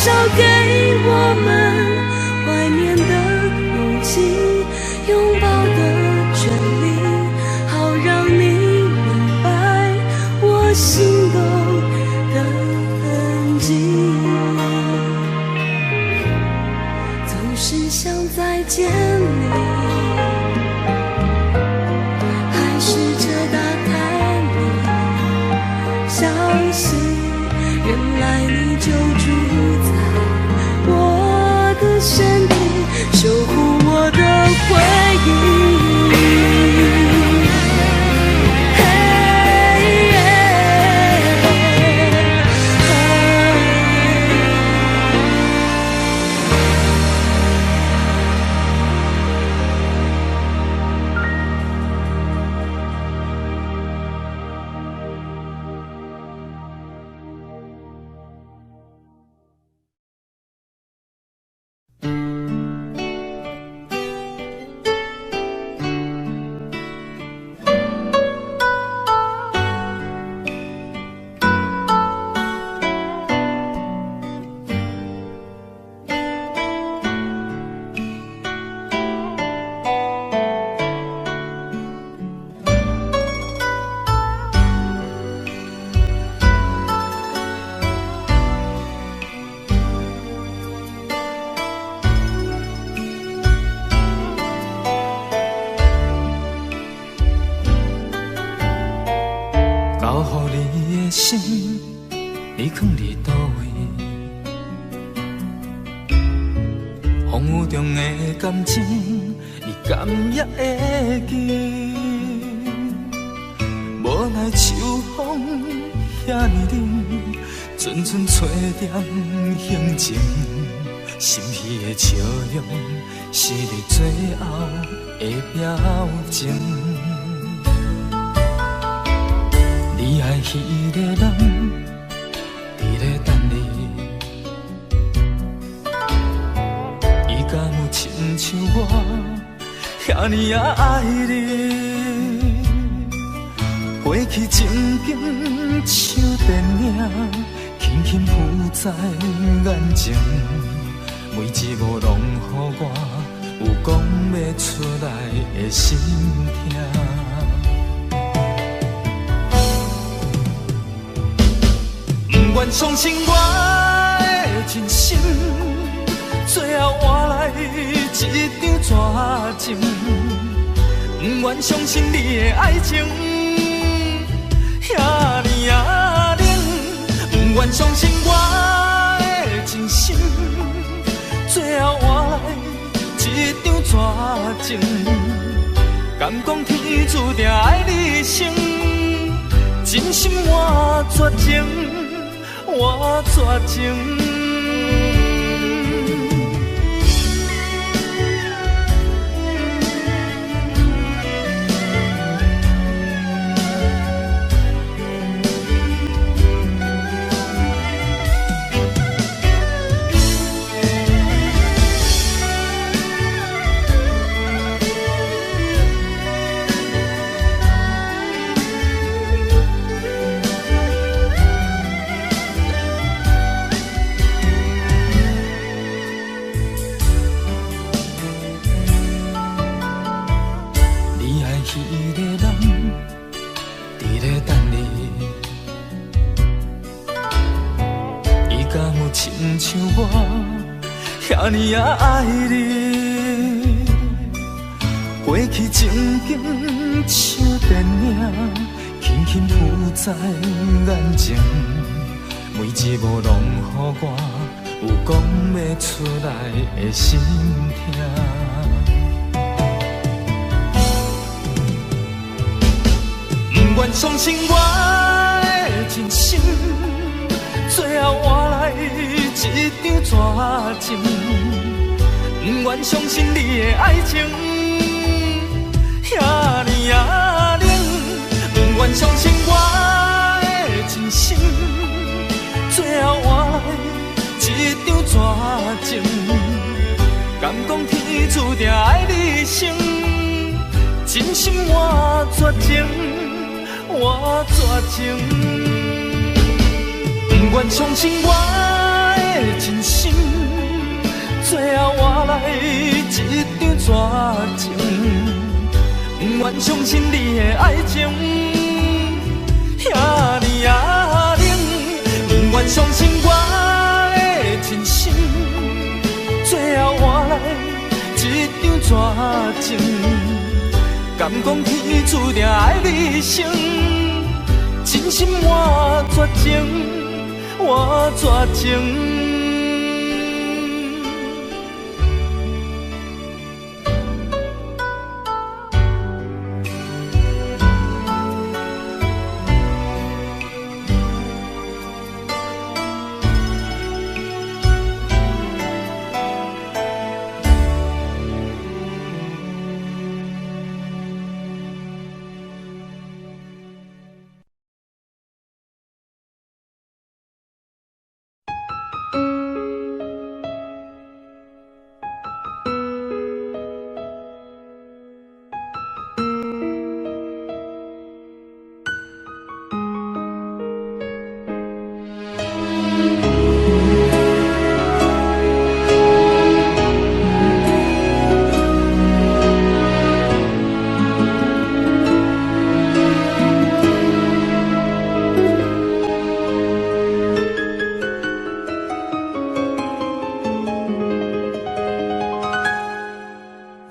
少给我们怀念的勇气，拥抱的权利，好让你明白我心动的痕迹。总是想再见你，还试着打开你，相信原来你就住在我的身体，守护我的回忆。交予你的心，你藏伫倒位？风雨中的感情，你敢也会记？无奈秋风遐尼冷，阵阵吹点行情，心虚的笑容，是你最后的表情。你爱迄个人，伫咧等你，伊敢有亲像我遐尼啊爱你？过去情景像电影，轻轻浮在眼前，每一幕拢予我有讲袂出来的心痛。不愿相信我的真心，最后换来一张绝情。不愿相信你的爱情遐尼啊冷，不愿相信我的真心，最后换来一张绝情。敢讲天注定爱你生，真心换绝情。我绝情。亲像我遐尼啊爱你，过去情景像电影，轻轻浮在眼前，每一幕拢予我有讲袂出来的心痛。不愿相信我的真心，最后换来一张绝情。不愿相信你的爱情遐尼啊冷，不愿相信我的真心，最后换来一张绝情。敢讲天注定爱你生，真心换绝情，换绝情。不愿相信我的真心，最后换来一张绝情，不愿相信你的爱情，遐尼啊冷，不愿相信我的真心，最后换来一张绝情，敢讲天注定爱你成，真心换绝情，换绝情。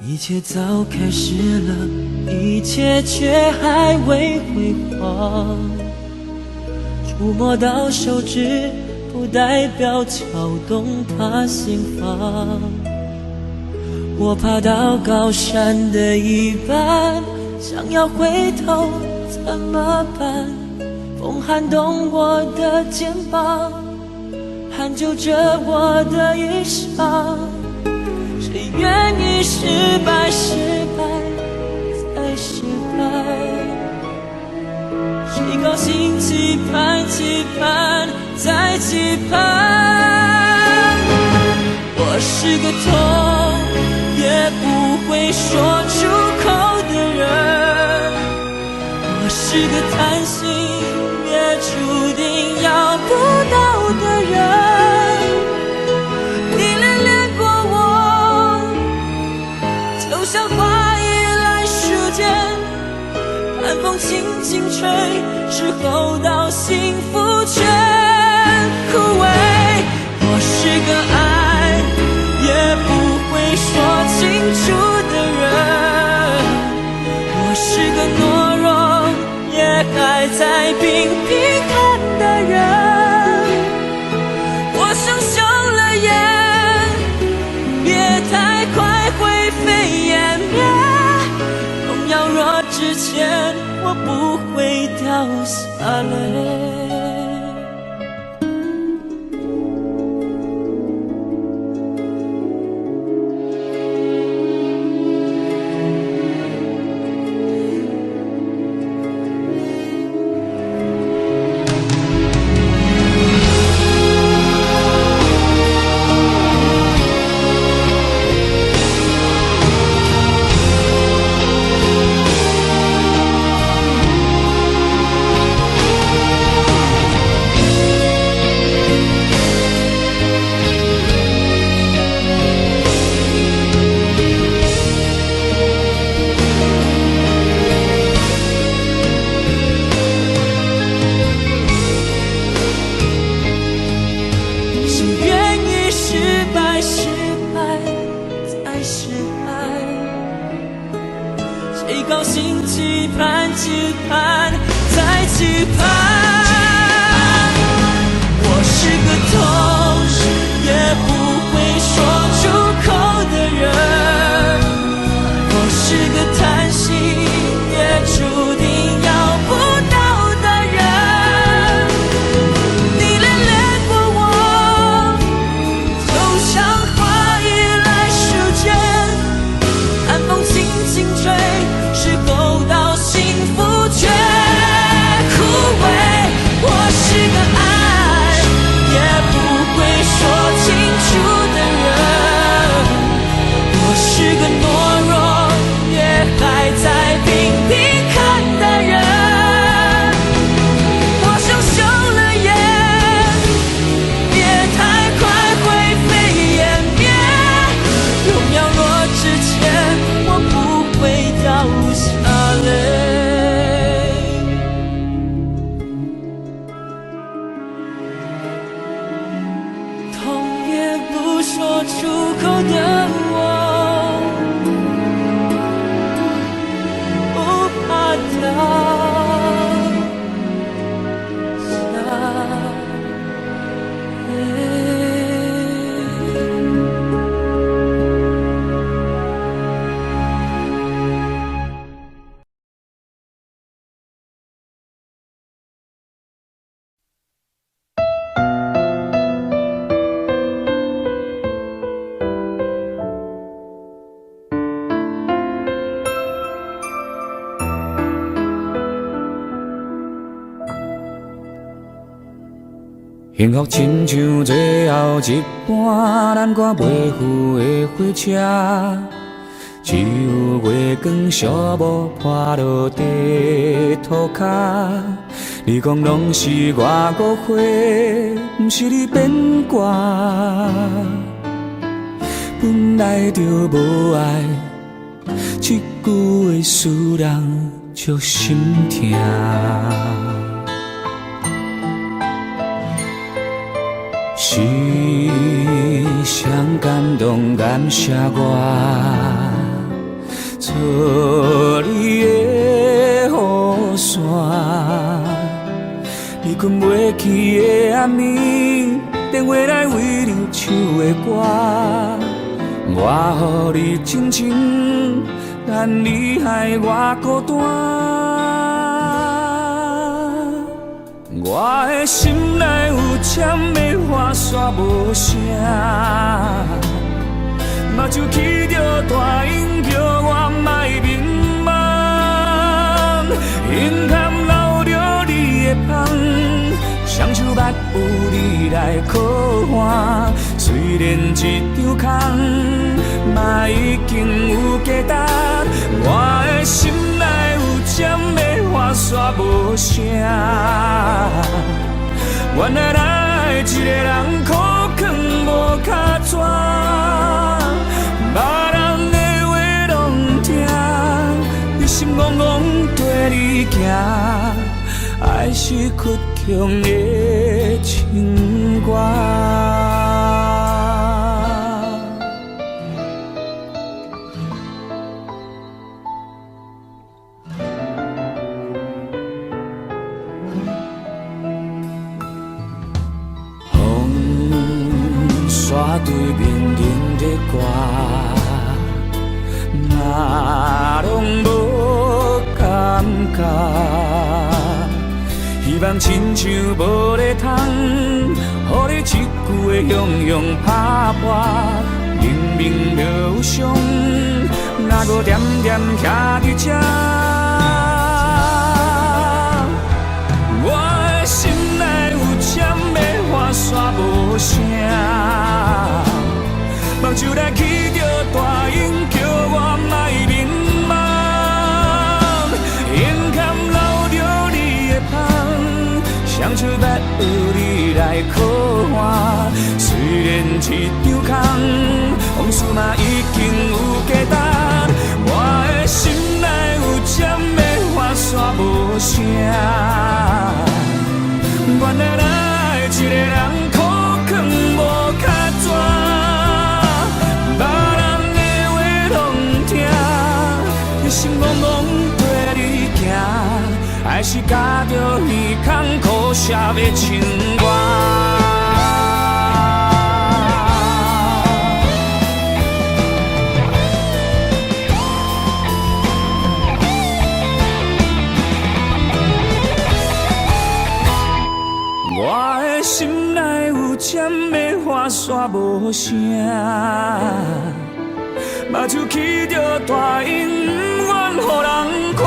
一切早开始了，一切却还未辉煌。触摸到手指，不代表敲动他心房。我爬到高山的一半，想要回头怎么办？风撼动我的肩膀，hand就着我的衣裳。谁愿意失败，失败再失败？谁高兴期盼，期盼再期盼？我是个痛也不会说出口的人，我是个贪心也注定要不到的人。像花依赖时间，寒风轻轻吹，之后到幸福却枯萎。我是个爱也不会说清楚的人，我是个懦弱也还在频频看的人。我想休了眼，别太快灰飞烟灭，痛要若之前，我不会掉下泪。高兴期盼，期盼再期盼。我是个痛也不会说出口的人，我是个贪心也注定要不到的人。你恋恋过我，就像花依赖时间，寒风轻轻吹，时候到幸福却枯萎。幸福亲像最后一班咱赶袂赴的火车，只有月光小雾破落地涂骹。你讲拢是我误会，不是你变卦。本来就无爱，这句话使人足心痛。是谁感动感谢我，做你的雨伞。你困袂去的暗暝，电话来为你唱的歌，我予你真情，但你害我孤单。我的心内有签的花煞无声，目睭起着大音叫我莫迷茫，眼含流着你的香，双手捌有你来靠岸。虽然一张空，嘛已经有价值。我的心内有签的花煞无声，原来来一个人苦劝无脚纸，别人的话拢听，你心怅怅跟你行，爱是倔强的情歌。山对面迎着歌，嘛拢无感觉。希望亲像无咧通，予你一句的雄雄拍破。明明就有伤，哪搁惦惦徛伫这？我的心内有签的花煞无声，目睭来起着大音叫我莫迷茫，眼含流着你的香，双手捌有你来靠岸。虽然一张空，往事嘛已经有价值。我的心内有签的花煞无声，原来来一个人苦劝无脚纸，别人的话拢听，你心怅怅跟你行，爱是加着耳孔苦涩的情歌。我的心内有签的花煞无声，目睭起着大音，不愿予人看。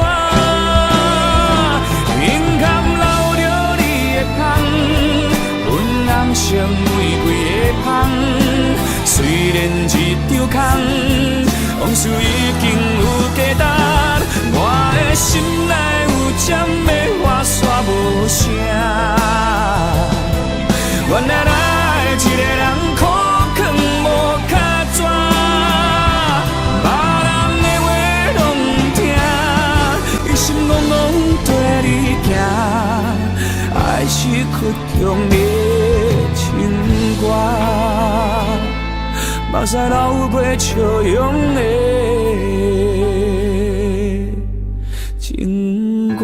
眼含流着你的香，阮红色玫瑰的香。虽然一张空，往事已经有价值。我的心内有签的花煞无声，原来来一个人苦劝无脚纸，别人的话拢听，伊心怅怅跟你行，爱是倔强的情歌，目屎流过笑容的情歌。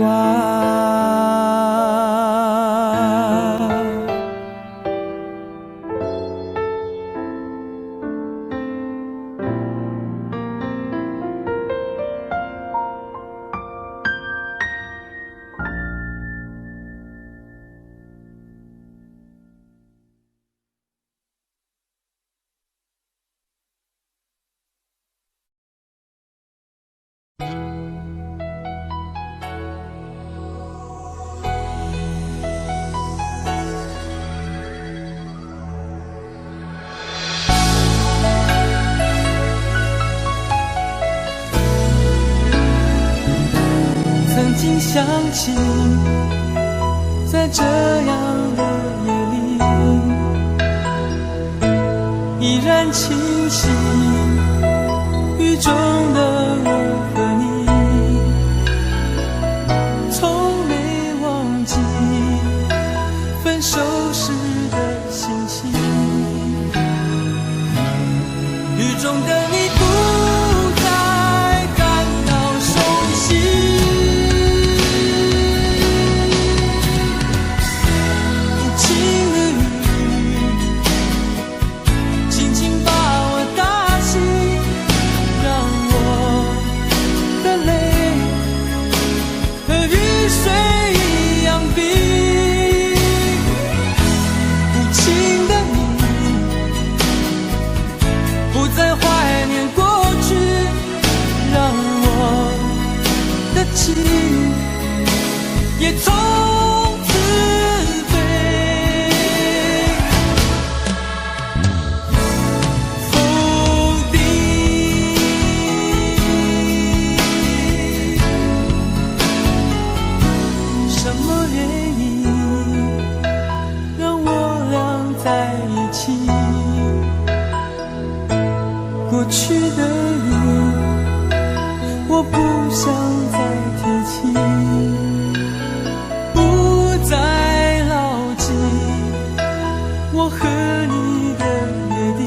心响起，在这样的夜里，依然清晰。雨中的我和你，从没忘记分手时的心情。雨中的你不再感到熟悉，无情的雨轻轻把我打醒，让我的泪和雨水一样冰。无情的你不再怀念过去，让我的情也从此飞。否定什么原因让我俩在一起？过去的雨，我不想再提起，不再牢记我和你的约定。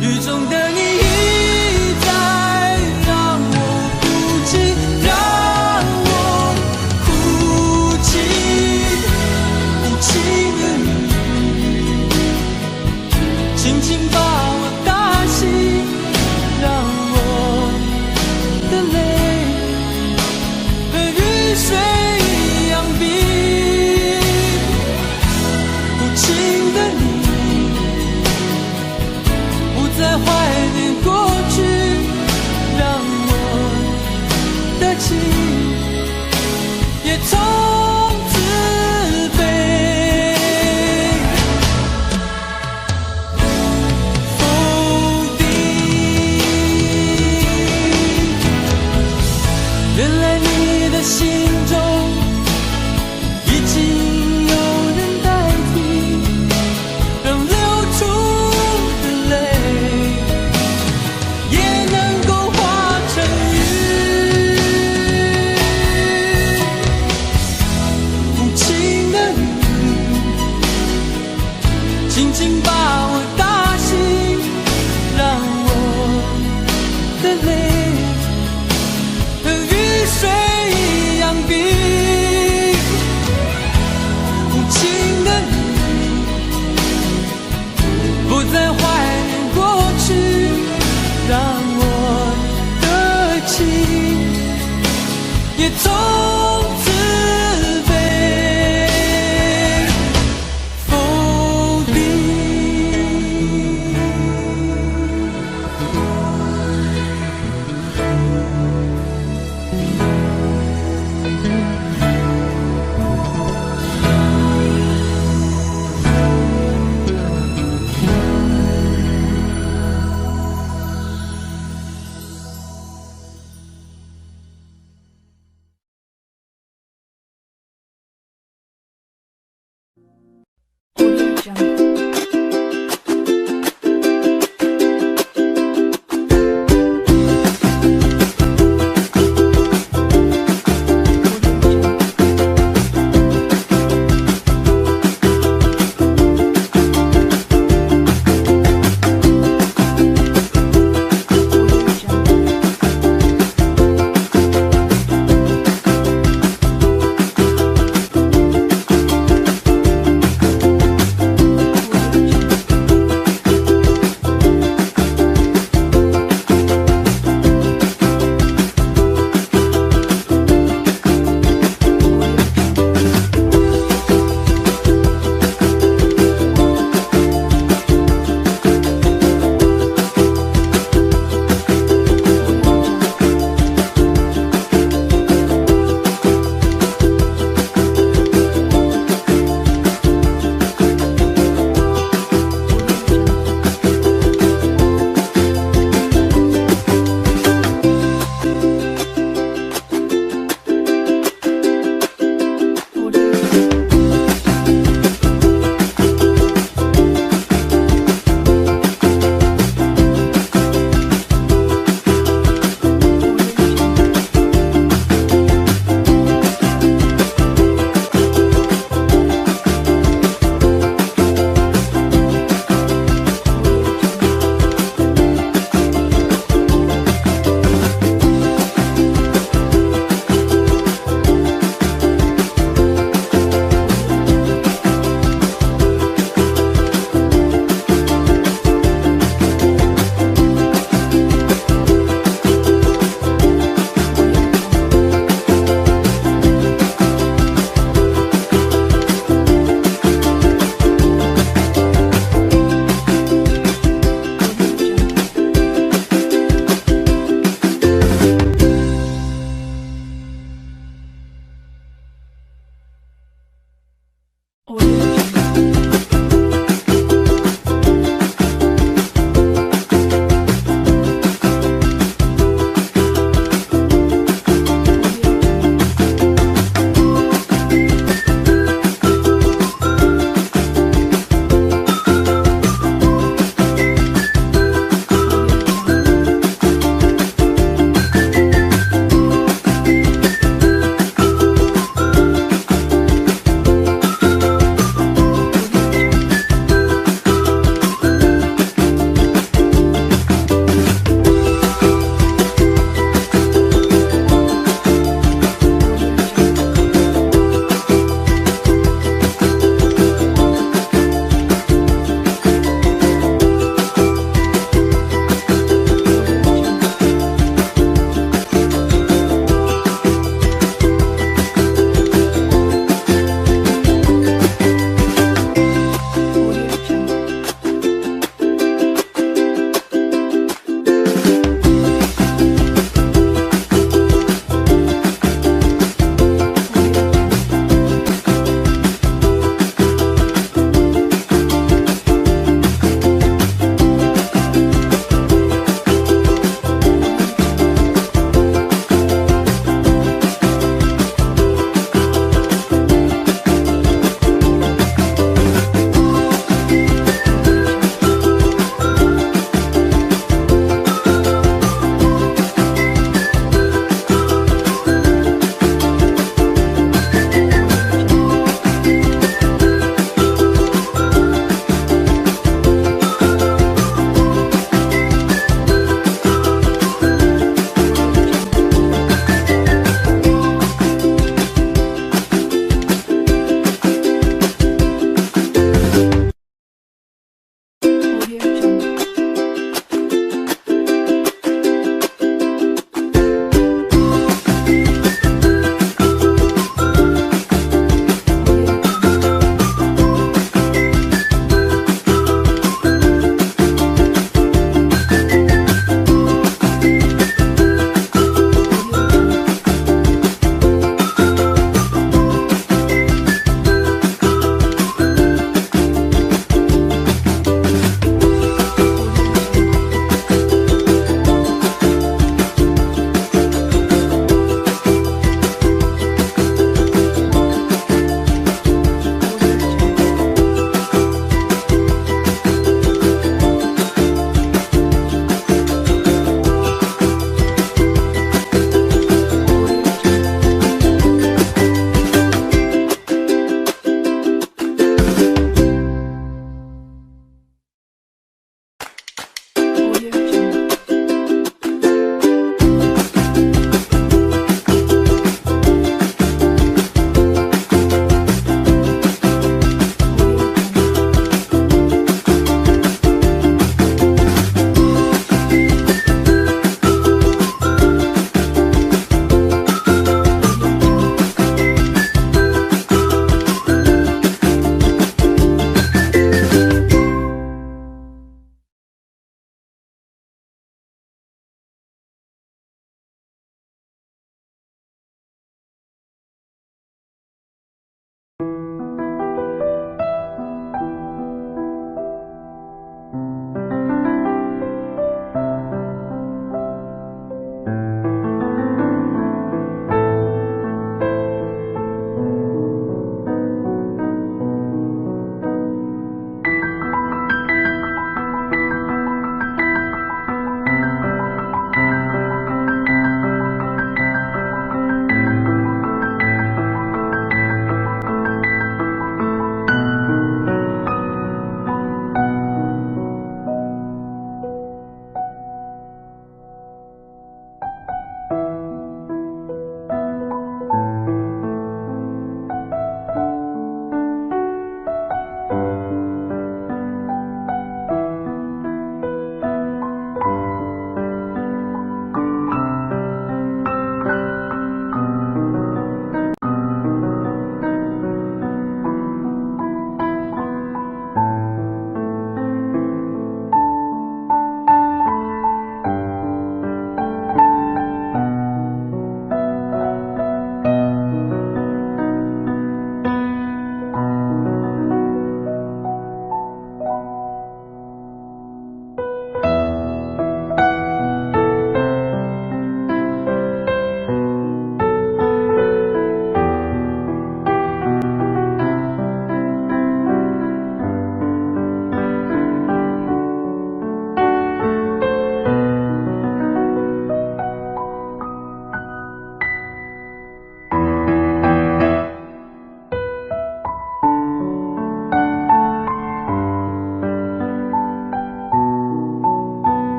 雨中的你一再让我哭泣，让我哭泣，无情的你轻轻把我打醒，让我的泪和雨水一样冰。无情的你不再怀念过去，让我的情也从此飞。否定，原来你的心中已经有人代替，让流出的泪也能够化成雨。无情的你轻轻把我打醒，让我的泪和雨水一样冰。无情的你不再怀念过去，让我的情也从此飞。否定。Audio Jungle.